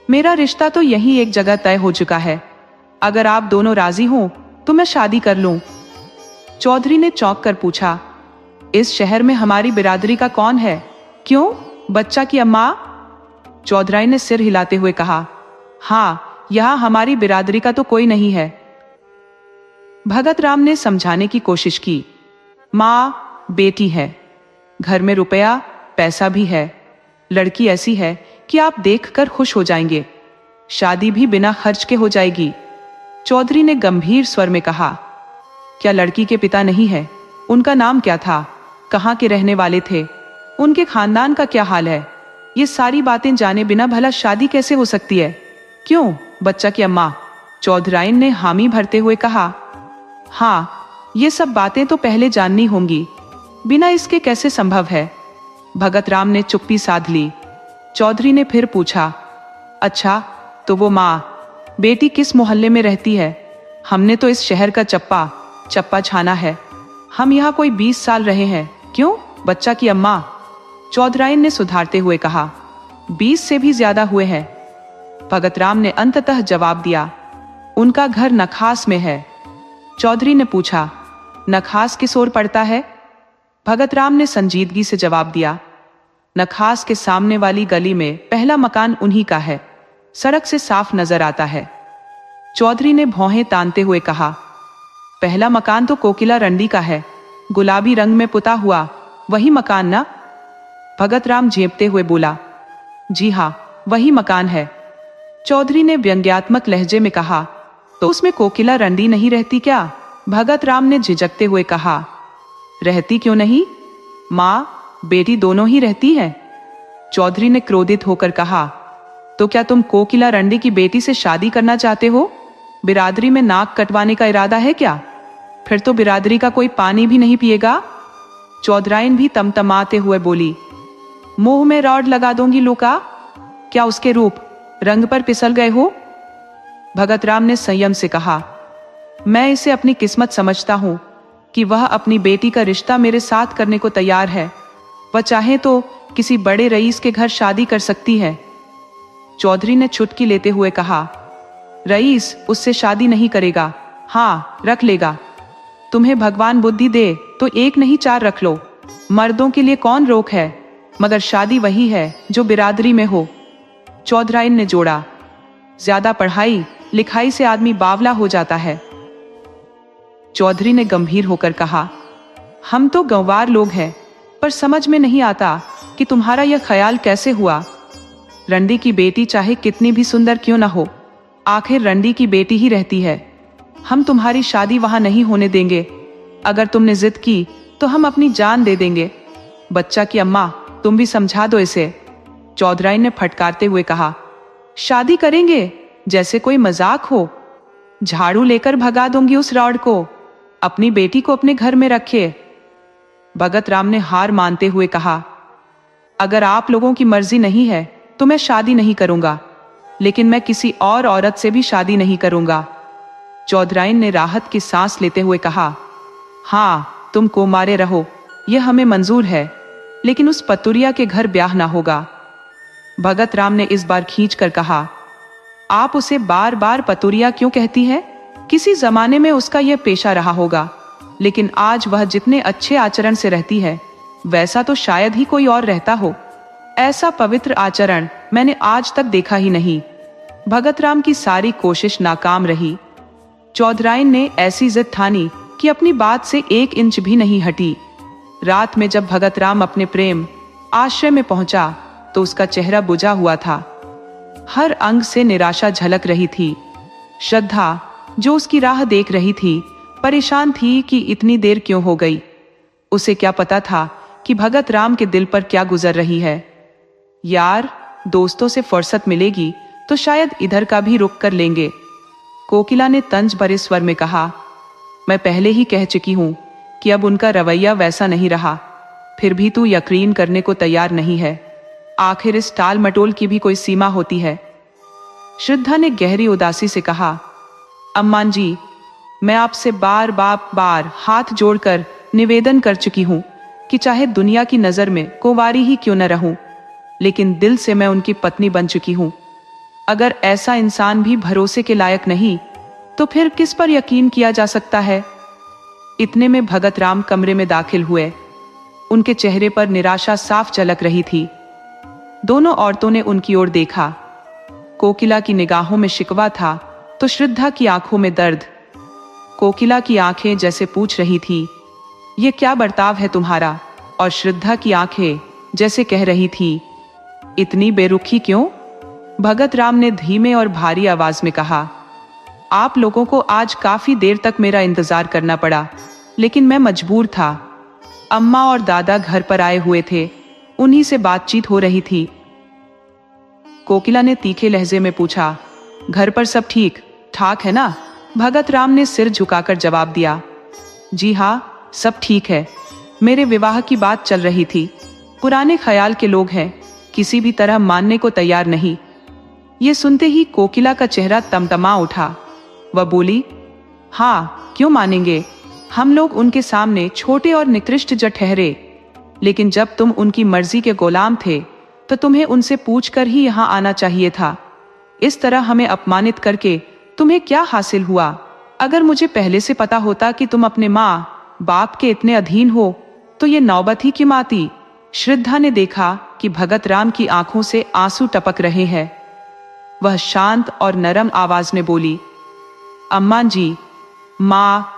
मेरा रिश्ता तो यहीं एक जगह तय हो चुका है। अगर आप दोनों राजी हो तो मैं शादी कर लूं। चौधरी ने चौंक कर पूछा, इस शहर में हमारी बिरादरी का कौन है? क्यों, बच्चा की अम्मा? चौधराइन ने सिर हिलाते हुए कहा, हाँ, यहां हमारी बिरादरी का तो कोई नहीं है। भगतराम ने समझाने की कोशिश की, माँ बेटी है, घर में रुपया पैसा भी है, लड़की ऐसी है कि आप देखकर खुश हो जाएंगे, शादी भी बिना खर्च के हो जाएगी। चौधरी ने गंभीर स्वर में कहा, क्या लड़की के पिता नहीं है? उनका नाम क्या था? कहाँ के रहने वाले थे? उनके खानदान का क्या हाल है? ये सारी बातें जाने बिना भला शादी कैसे हो सकती है? क्यों, बच्चा की अम्मा? चौधराइन ने हामी भरते हुए कहा, हाँ, ये सब बातें तो पहले जाननी होंगी, बिना इसके कैसे संभव है? भगतराम ने चुप्पी साध ली। चौधरी ने फिर पूछा, अच्छा, तो वो माँ बेटी किस मोहल्ले में रहती है? हमने तो इस शहर का चप्पा छाना है। हम यहाँ कोई 20 साल रहे हैं। क्यों, बच्चा की अम्मा? चौधराइन ने सुधारते हुए कहा, 20 से भी ज्यादा हुए हैं। भगतराम ने अंततः जवाब दिया, उनका घर नखास में है। चौधरी ने पूछा, नखास किस ओर पड़ता है? भगतराम ने संजीदगी से जवाब दिया, नखास के सामने वाली गली में पहला मकान उन्हीं का है, सड़क से साफ नजर आता है। चौधरी ने भौहें तानते हुए कहा, पहला मकान तो कोकिला रंडी का है, गुलाबी रंग में पुता हुआ, वही मकान ना? भगतराम झेपते हुए बोला, जी हाँ, वही मकान है। चौधरी ने व्यंग्यात्मक लहजे में कहा, तो उसमें कोकिला रंडी नहीं रहती क्या? भगतराम ने झिझकते हुए कहा, रहती क्यों नहीं, माँ बेटी दोनों ही रहती है। चौधरी ने क्रोधित होकर कहा, तो क्या तुम कोकिला रंडी की बेटी से शादी करना चाहते हो? बिरादरी में नाक कटवाने का इरादा है क्या? फिर तो बिरादरी का कोई पानी भी नहीं पिएगा। चौधराइन भी तमतमाते हुए बोली, मुंह में रॉड लगा दूंगी लोका, क्या उसके रूप रंग पर फिसल गए हो? भगतराम ने संयम से कहा, मैं इसे अपनी किस्मत समझता हूं कि वह अपनी बेटी का रिश्ता मेरे साथ करने को तैयार है। वह चाहे तो किसी बड़े रईस के घर शादी कर सकती है। चौधरी ने चुटकी लेते हुए कहा, रईस उससे शादी नहीं करेगा, हाँ रख लेगा। तुम्हें भगवान बुद्धि दे तो 1 नहीं 4 रख लो, मर्दों के लिए कौन रोक है, मगर शादी वही है जो बिरादरी में हो। चौधराइन ने जोड़ा, ज्यादा पढ़ाई लिखाई से आदमी बावला हो जाता है। चौधरी ने गंभीर होकर कहा, हम तो गंवार लोग हैं, पर समझ में नहीं आता कि तुम्हारा यह ख्याल कैसे हुआ। रंडी की बेटी चाहे कितनी भी सुंदर क्यों ना हो, आखिर रंडी की बेटी ही रहती है। हम तुम्हारी शादी वहां नहीं होने देंगे। अगर तुमने जिद की तो हम अपनी जान दे देंगे। बच्चा की अम्मा, तुम भी समझा दो इसे। चौधराइन ने फटकारते हुए कहा, शादी करेंगे जैसे कोई मजाक हो। झाड़ू लेकर भगा दूंगी उस रॉड को। अपनी बेटी को अपने घर में रखे। भगत राम ने हार मानते हुए कहा, अगर आप लोगों की मर्जी नहीं है तो मैं शादी नहीं करूंगा, लेकिन मैं किसी और औरत से भी शादी नहीं करूंगा। चौधराइन ने राहत की सांस लेते हुए कहा, हाँ तुम कुंवारे रहो, यह हमें मंजूर है, लेकिन उस पतुरिया के घर ब्याह ना होगा। भगत राम ने इस बार खींच कर कहा, आप उसे बार बार पतुरिया क्यों कहती है? किसी जमाने में उसका यह पेशा रहा होगा, लेकिन आज वह जितने अच्छे आचरण से रहती है वैसा तो शायद ही कोई और रहता हो। ऐसा पवित्र आचरण मैंने आज तक देखा ही नहीं। भगत राम की सारी कोशिश नाकाम रही। चौधराइन ने ऐसी जिद ठानी कि अपनी बात से 1 इंच भी नहीं हटी। रात में जब भगत राम अपने प्रेम आश्रय में पहुंचा तो उसका चेहरा बुझा हुआ था। हर अंग से निराशा झलक रही थी। श्रद्धा, जो उसकी राह देख रही थी, परेशान थी कि इतनी देर क्यों हो गई। उसे क्या पता था कि भगत राम के दिल पर क्या गुजर रही है। यार, दोस्तों से फुर्सत मिलेगी तो शायद इधर का भी रुक कर लेंगे। कोकिला ने तंज भरे स्वर में कहा, मैं पहले ही कह चुकी हूं कि अब उनका रवैया वैसा नहीं रहा, फिर भी तू यकीन करने को तैयार नहीं है। आखिर इस टाल मटोल की भी कोई सीमा होती है। श्रद्धा ने गहरी उदासी से कहा, अम्मान जी, मैं आपसे बार बार हाथ जोड़कर निवेदन कर चुकी हूं कि चाहे दुनिया की नजर में कुंवारी ही क्यों न रहूं, लेकिन दिल से मैं उनकी पत्नी बन चुकी हूं। अगर ऐसा इंसान भी भरोसे के लायक नहीं तो फिर किस पर यकीन किया जा सकता है? इतने में भगत राम कमरे में दाखिल हुए। उनके चेहरे पर निराशा साफ झलक रही थी। दोनों औरतों ने उनकी ओर देखा। कोकिला की निगाहों में शिकवा था तो श्रद्धा की आंखों में दर्द। कोकिला की आंखें जैसे पूछ रही थी, ये क्या बर्ताव है तुम्हारा? और श्रद्धा की आंखें जैसे कह रही थी, इतनी बेरुखी क्यों? भगत राम ने धीमे और भारी आवाज में कहा, आप लोगों को आज काफी देर तक मेरा इंतजार करना पड़ा, लेकिन मैं मजबूर था। अम्मा और दादा घर पर आए हुए थे, उन्हीं से बातचीत हो रही थी। कोकिला ने तीखे लहजे में पूछा, घर पर सब ठीक ठाक है ना? भगत राम ने सिर झुकाकर जवाब दिया, जी हाँ, सब ठीक है। मेरे विवाह की बात चल रही थी। पुराने ख्याल के लोग हैं, किसी भी तरह मानने को तैयार नहीं। ये सुनते ही कोकिला का चेहरा तमतमा उठा। वह बोली, हाँ क्यों मानेंगे, हम लोग उनके सामने छोटे और निकृष्ट जो ठहरे, लेकिन जब तुम उनकी मर्जी के गुलाम थे तो तुम्हें उनसे पूछकर ही यहाँ आना चाहिए था। इस तरह हमें अपमानित करके तुम्हें क्या हासिल हुआ? अगर मुझे पहले से पता होता कि तुम अपने माँ बाप के इतने अधीन हो तो ये नौबत ही क्यों आती? श्रद्धा ने देखा कि भगत राम की आंखों से आंसू टपक रहे हैं। वह शांत और नरम आवाज में बोली, अम्मा जी, माँ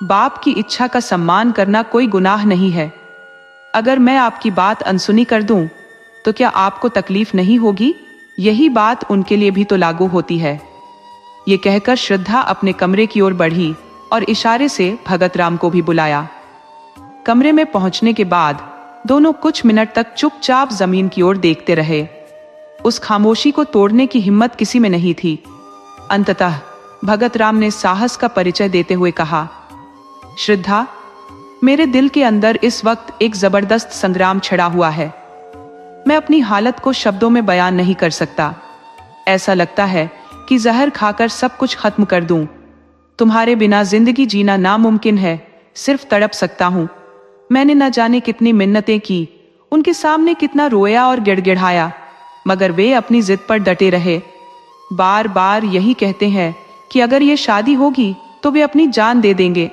बाप की इच्छा का सम्मान करना कोई गुनाह नहीं है। अगर मैं आपकी बात अनसुनी कर दूं तो क्या आपको तकलीफ नहीं होगी? यही बात उनके लिए भी तो लागू होती है। ये कहकर श्रद्धा अपने कमरे की ओर बढ़ी और इशारे से भगत राम को भी बुलाया। कमरे में पहुंचने के बाद दोनों कुछ मिनट तक चुपचाप जमीन की ओर देखते रहे। उस खामोशी को तोड़ने की हिम्मत किसी में नहीं थी। अंततः भगत राम ने साहस का परिचय देते हुए कहा, श्रद्धा, मेरे दिल के अंदर इस वक्त एक जबरदस्त संग्राम छिड़ा हुआ है। मैं अपनी हालत को शब्दों में बयान नहीं कर सकता। ऐसा लगता है कि जहर खाकर सब कुछ खत्म कर दूं। तुम्हारे बिना जिंदगी जीना नामुमकिन है, सिर्फ तड़प सकता हूं। मैंने न जाने कितनी मिन्नतें की, उनके सामने कितना रोया और गिड़गिड़ाया, मगर वे अपनी जिद पर डटे रहे। बार बार यही कहते हैं कि अगर ये शादी होगी तो वे अपनी जान दे देंगे।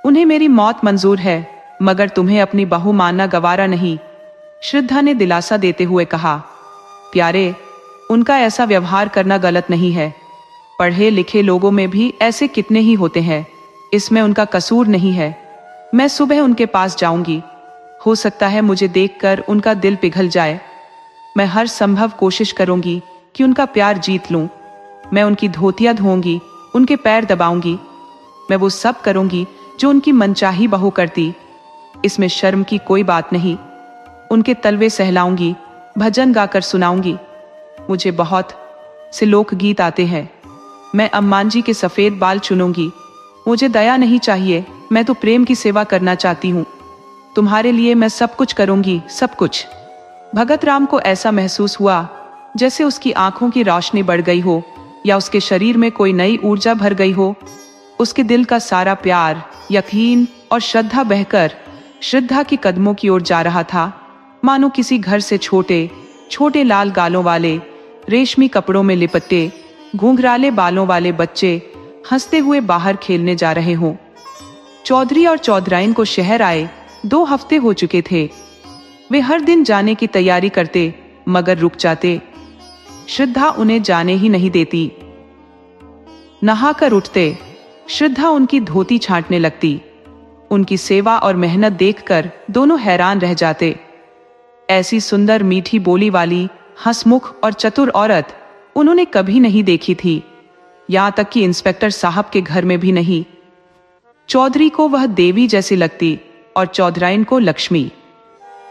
उन्हें मेरी मौत मंजूर है, मगर तुम्हें अपनी बहू मानना गवारा नहीं। श्रद्धा ने दिलासा देते हुए कहा, प्यारे, उनका ऐसा व्यवहार करना गलत नहीं है। पढ़े लिखे लोगों में भी ऐसे कितने ही होते हैं, इसमें उनका कसूर नहीं है। मैं सुबह उनके पास जाऊंगी। हो सकता है मुझे देखकर उनका दिल पिघल जाए। मैं हर संभव कोशिश करूंगी कि उनका प्यार जीत लूं। मैं उनकी धोतियां धोऊंगी, उनके पैर दबाऊंगी। मैं वो सब करूंगी जो उनकी मनचाही बहू करती। इसमें शर्म की कोई बात नहीं। उनके तलवे सहलाऊंगी, भजन गाकर सुनाऊंगी। मुझे बहुत से लोकगीत आते हैं। मैं अम्मान जी के सफेद बाल चुनूंगी। मुझे दया नहीं चाहिए, मैं तो प्रेम की सेवा करना चाहती हूँ। तुम्हारे लिए मैं सब कुछ करूंगी, सब कुछ। भगत राम को ऐसा महसूस हुआ जैसे उसकी आंखों की रोशनी बढ़ गई हो या उसके शरीर में कोई नई ऊर्जा भर गई हो। उसके दिल का सारा प्यार, यकीन और श्रद्धा बहकर श्रद्धा के कदमों की ओर जा रहा था, मानो किसी घर से छोटे छोटे लाल गालों वाले, रेशमी कपड़ों में लिपटे, घुंघराले बालों वाले बच्चे हंसते हुए बाहर खेलने जा रहे हों। चौधरी और चौधराइन को शहर आए 2 हफ्ते हो चुके थे। वे हर दिन जाने की तैयारी करते मगर रुक जाते। श्रद्धा उन्हें जाने ही नहीं देती। नहाकर उठते, श्रद्धा उनकी धोती छांटने लगती। उनकी सेवा और मेहनत देखकर दोनों हैरान रह जाते। ऐसी सुंदर, मीठी बोली वाली, हंसमुख और चतुर औरत उन्होंने कभी नहीं देखी थी, यहां तक कि इंस्पेक्टर साहब के घर में भी नहीं। चौधरी को वह देवी जैसी लगती और चौधराइन को लक्ष्मी।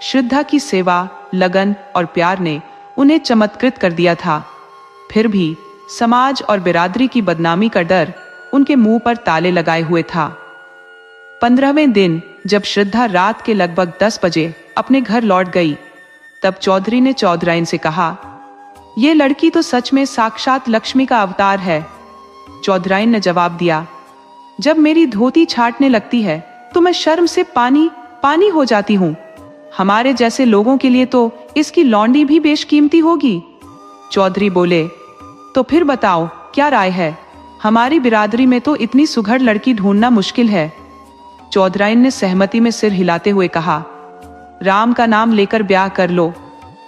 श्रद्धा की सेवा, लगन और प्यार ने उन्हें चमत्कृत कर दिया था। फिर भी समाज और बिरादरी की बदनामी का डर उनके मुंह पर ताले लगाए हुए था। 15वें दिन जब श्रद्धा रात के लगभग 10 बजे अपने घर लौट गई, तब चौधरी ने चौधराइन से कहा, ये लड़की तो सच में साक्षात लक्ष्मी का अवतार है। चौधराइन ने जवाब दिया, जब मेरी धोती छाटने लगती है तो मैं शर्म से पानी पानी हो जाती हूँ। हमारे जैसे लोगों के लिए तो इसकी लौंडी भी बेशकीमती होगी। चौधरी बोले, तो फिर बताओ क्या राय है? हमारी बिरादरी में तो इतनी सुघड़ लड़की ढूंढना मुश्किल है। चौधराइन ने सहमति में सिर हिलाते हुए कहा, राम का नाम लेकर ब्याह कर लो।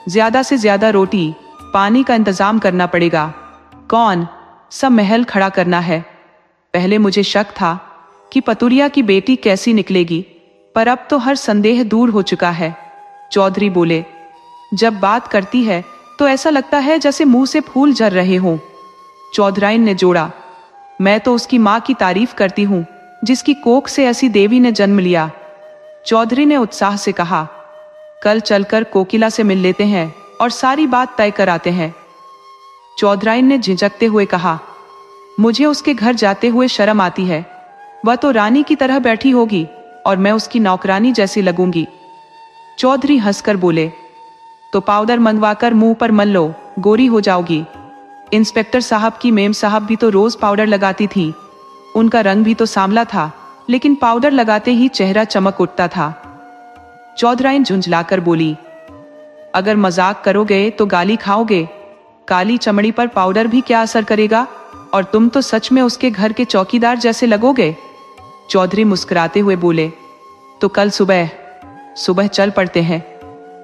ज्यादा से ज्यादा रोटी पानी का इंतजाम करना पड़ेगा। कौन सा महल खड़ा करना है? पहले मुझे शक था कि पतुरिया की बेटी कैसी निकलेगी, पर अब तो हर संदेह दूर हो चुका है। चौधरी बोले, जब बात करती है तो ऐसा लगता है जैसे मुंह से फूल झर रहे हों। चौधराइन ने जोड़ा, मैं तो उसकी माँ की तारीफ करती हूँ जिसकी कोख से ऐसी देवी ने जन्म लिया। चौधरी ने उत्साह से कहा, कल चलकर कोकिला से मिल लेते हैं और सारी बात तय कराते हैं। चौधराइन ने झिझकते हुए कहा, मुझे उसके घर जाते हुए शर्म आती है। वह तो रानी की तरह बैठी होगी और मैं उसकी नौकरानी जैसी लगूंगी। चौधरी हंसकर बोले, तो पाउडर मंगवाकर मुंह पर मल लो, गोरी हो जाओगी। इंस्पेक्टर साहब की मेम साहब भी तो रोज पाउडर लगाती थी। उनका रंग भी तो सांवला था, लेकिन पाउडर लगाते ही चेहरा चमक उठता था। चौधराइन झुंझलाकर बोली, अगर मजाक करोगे तो गाली खाओगे। काली चमड़ी पर पाउडर भी क्या असर करेगा, और तुम तो सच में उसके घर के चौकीदार जैसे लगोगे। चौधरी मुस्कुराते हुए बोले, तो कल सुबह चल पड़ते हैं।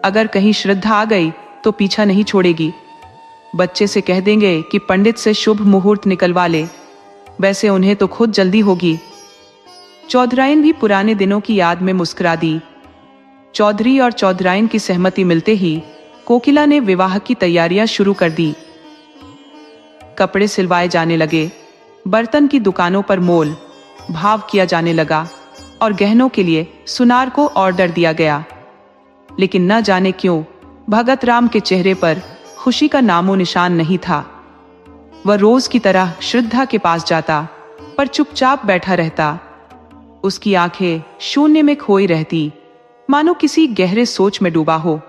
अगर कहीं श्रद्धा आ गई तो पीछा नहीं छोड़ेगी। बच्चे से कह देंगे कि पंडित से शुभ मुहूर्त निकलवा ले, वैसे उन्हें तो खुद जल्दी होगी। चौधराइन भी पुराने दिनों की याद में मुस्कुरा दी। चौधरी और चौधराइन की सहमति मिलते ही कोकिला ने विवाह की तैयारियां शुरू कर दी। कपड़े सिलवाए जाने लगे, बर्तन की दुकानों पर मोल भाव किया जाने लगा और गहनों के लिए सुनार को ऑर्डर दिया गया। लेकिन न जाने क्यों भगत राम के चेहरे पर खुशी का नामो निशान नहीं था। वह रोज की तरह श्रद्धा के पास जाता, पर चुपचाप बैठा रहता। उसकी आंखें शून्य में खोई रहती, मानो किसी गहरे सोच में डूबा हो।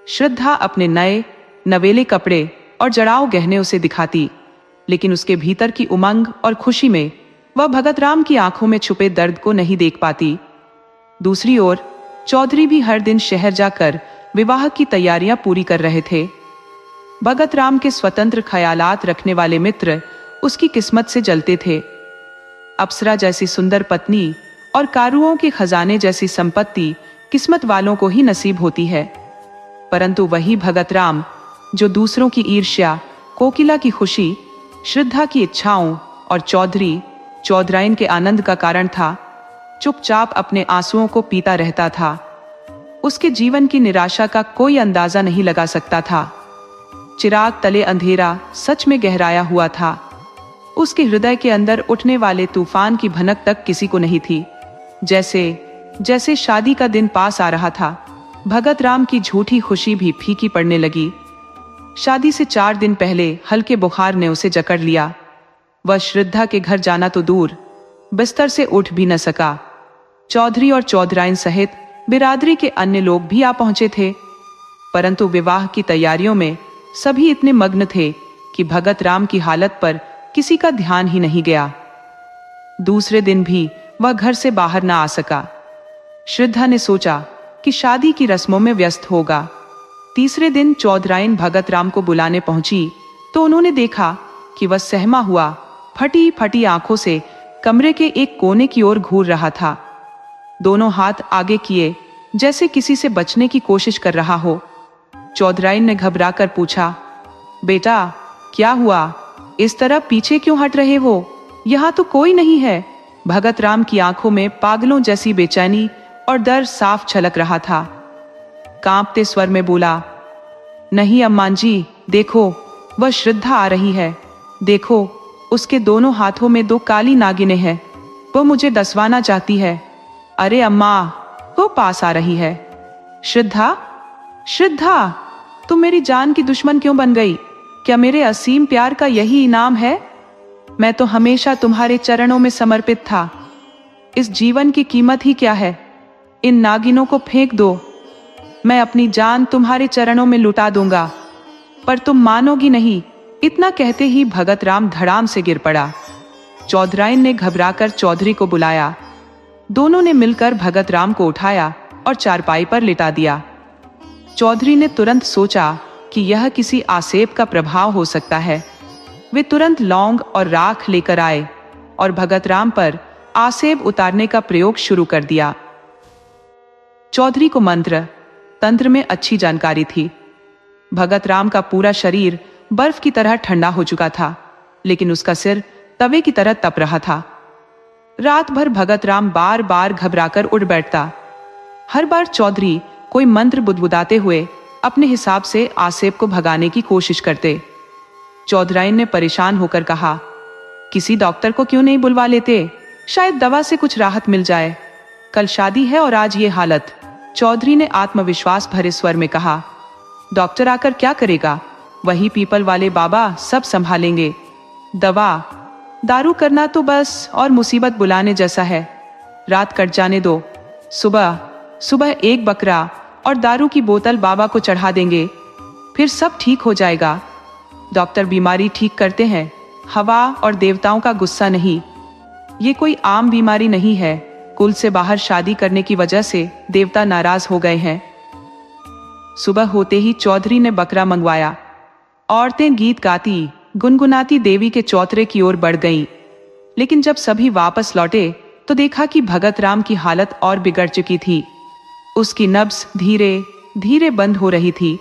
श्रद्धा अपने नए नवेले कपड़े और जड़ाऊ गहने उसे दिखाती, लेकिन उसके भीतर की उमंग और खुशी में वह भगत राम की आंखों में छुपे दर्द को नहीं देख पाती। दूसरी ओर चौधरी भी हर दिन शहर जाकर विवाह की तैयारियां पूरी कर रहे थे। भगत राम के स्वतंत्र ख्यालात रखने वाले मित्र उसकी किस्मत से जलते थे। अप्सरा जैसी सुंदर पत्नी और कारुओं के खजाने जैसी संपत्ति किस्मत वालों को ही नसीब होती है, परंतु वही भगत राम जो दूसरों की ईर्ष्या, कोकिला की खुशी, श्रद्धा की इच्छाओं और चौधराइन के आनंद का कारण था, चुपचाप अपने आंसुओं को पीता रहता था। उसके जीवन की निराशा का कोई अंदाजा नहीं लगा सकता था। चिराग तले अंधेरा सच में गहराया हुआ था। उसके हृदय के अंदर उठने वाले तूफान की भनक तक किसी को नहीं थी। जैसे शादी का दिन पास आ रहा था, भगत राम की झूठी खुशी भी फीकी पड़ने लगी। शादी से 4 दिन पहले हल्के बुखार ने उसे जकड़ लिया। वह श्रद्धा के घर जाना तो दूर, बिस्तर से उठ भी न सका। चौधरी और चौधराइन सहित बिरादरी के अन्य लोग भी आ पहुंचे थे, परंतु विवाह की तैयारियों में सभी इतने मग्न थे कि भगत राम की हालत पर किसी का ध्यान ही नहीं गया। दूसरे दिन भी वह घर से बाहर ना आ सका। श्रद्धा ने सोचा कि शादी की रस्मों में व्यस्त होगा। तीसरे दिन चौधराइन भगत राम को बुलाने पहुंची तो उन्होंने देखा कि वह सहमा हुआ फटी फटी आंखों से कमरे के एक कोने की ओर घूर रहा था। दोनों हाथ आगे किए जैसे किसी से बचने की कोशिश कर रहा हो। चौधराइन ने घबराकर पूछा, बेटा क्या हुआ? इस तरह पीछे क्यों हट रहे हो? यहाँ तो कोई नहीं है। भगत राम की आंखों में पागलों जैसी बेचैनी और डर साफ छलक रहा था। कांपते स्वर में बोला, नहीं अम्मा जी, देखो वह श्रद्धा आ रही है। देखो उसके दोनों हाथों में 2 काली नागिनें हैं। वो मुझे डसवाना चाहती है। अरे अम्मा, वो पास आ रही है। श्रद्धा, श्रद्धा, तुम मेरी जान की दुश्मन क्यों बन गई? क्या मेरे असीम प्यार का यही इनाम है? मैं तो हमेशा तुम्हारे चरणों में समर्पित था। इस जीवन की कीमत ही क्या है? इन नागिनों को फेंक दो। मैं अपनी जान तुम्हारे चरणों में लुटा दूंगा। पर तुम मानोगी नहीं। इतना कहते ही भगत राम धड़ाम से गिर पड़ा। चौधराइन ने घबराकर चौधरी को बुलाया। दोनों ने मिलकर भगत राम को उठाया और चारपाई पर लिटा दिया। चौधरी ने तुरंत सोचा कि यह किसी आसेब का प्रभाव हो सकता है। वे तुरंत लौंग और राख लेकर आए और भगत राम पर आसेब उतारने का प्रयोग शुरू कर दिया। चौधरी को मंत्र तंत्र में अच्छी जानकारी थी। भगत राम का पूरा शरीर बर्फ की तरह ठंडा हो चुका था, लेकिन उसका सिर तवे की तरह तप रहा था। रात भर भगत राम बार बार घबराकर उठ बैठता। हर बार चौधरी कोई मंत्र बुदबुदाते हुए अपने हिसाब से आसेब को भगाने की कोशिश करते। चौधराइन ने परेशान होकर कहा, किसी डॉक्टर को क्यों नहीं बुलवा लेते? शायद दवा से कुछ राहत मिल जाए। कल शादी है और आज ये हालत। चौधरी ने आत्मविश्वास भरे स्वर में कहा, डॉक्टर आकर क्या करेगा? वही पीपल वाले बाबा सब संभालेंगे। दवा दारू करना तो बस और मुसीबत बुलाने जैसा है। रात कट जाने दो। सुबह सुबह 1 बकरा और दारू की बोतल बाबा को चढ़ा देंगे, फिर सब ठीक हो जाएगा। डॉक्टर बीमारी ठीक करते हैं, हवा और देवताओं का गुस्सा नहीं। ये कोई आम बीमारी नहीं है। कुल से बाहर शादी करने की वजह से देवता नाराज हो गए हैं। सुबह होते ही चौधरी ने बकरा मंगवाया। औरतें गीत गाती गुनगुनाती देवी के चौतरे की ओर बढ़ गईं। लेकिन जब सभी वापस लौटे तो देखा कि भगत राम की हालत और बिगड़ चुकी थी। उसकी नब्ज धीरे धीरे बंद हो रही थी।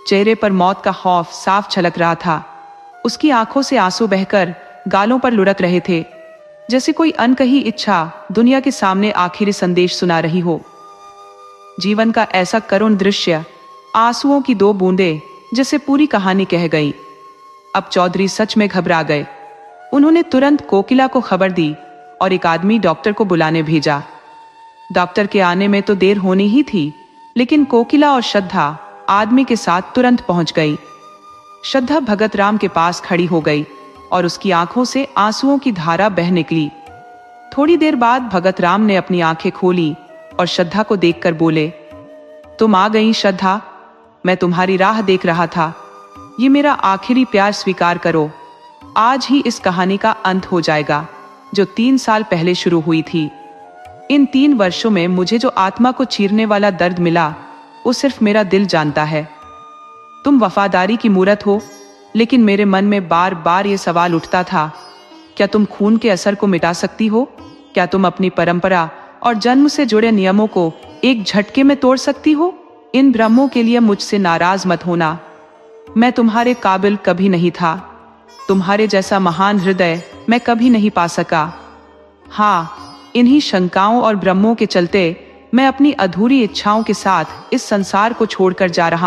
चेहरे पर मौत का खौफ साफ झलक रहा था। उसकी आंखों से आंसू बहकर गालों पर लुढ़क रहे थे, जैसे कोई अनकही इच्छा दुनिया के सामने आखिरी संदेश सुना रही हो। जीवन का ऐसा करुण दृश्य, आंसुओं की 2 बूंदें जैसे पूरी कहानी कह गई। अब चौधरी सच में घबरा गए। उन्होंने तुरंत कोकिला को खबर दी और एक आदमी डॉक्टर को बुलाने भेजा। डॉक्टर के आने में तो देर होनी ही थी, लेकिन कोकिला और श्रद्धा आदमी के साथ तुरंत पहुंच गई। श्रद्धा भगत राम के पास खड़ी हो गई और उसकी आंखों से आंसुओं की धारा बह निकली। थोड़ी देर बाद भगत राम ने अपनी आंखें खोली और श्रद्धा को देखकर बोले, तुम आ गई श्रद्धा, मैं तुम्हारी राह देख रहा था। ये मेरा आखिरी प्यार स्वीकार करो। आज ही इस कहानी का अंत हो जाएगा जो 3 साल पहले शुरू हुई थी। इन 3 वर्षों में मुझे जो आत्मा को चीरने वाला दर्द मिला, वो सिर्फ मेरा दिल जानता है। तुम वफादारी की मूरत हो, लेकिन मेरे मन में बार बार ये सवाल उठता था, क्या तुम खून के असर को मिटा सकती हो? क्या तुम अपनी परंपरा और जन्म से जुड़े नियमों को एक झटके में तोड़ सकती हो? इन भ्रमों के लिए मुझसे नाराज मत होना। मैं तुम्हारे काबिल कभी नहीं था। तुम्हारे जैसा महान हृदय मैं कभी नहीं पा सका। हाँ, इन्हीं शंकाओं और भ्रमों के चलते मैं अपनी अधूरी इच्छाओं के साथ इस संसार को छोड़कर जा रहा हूं।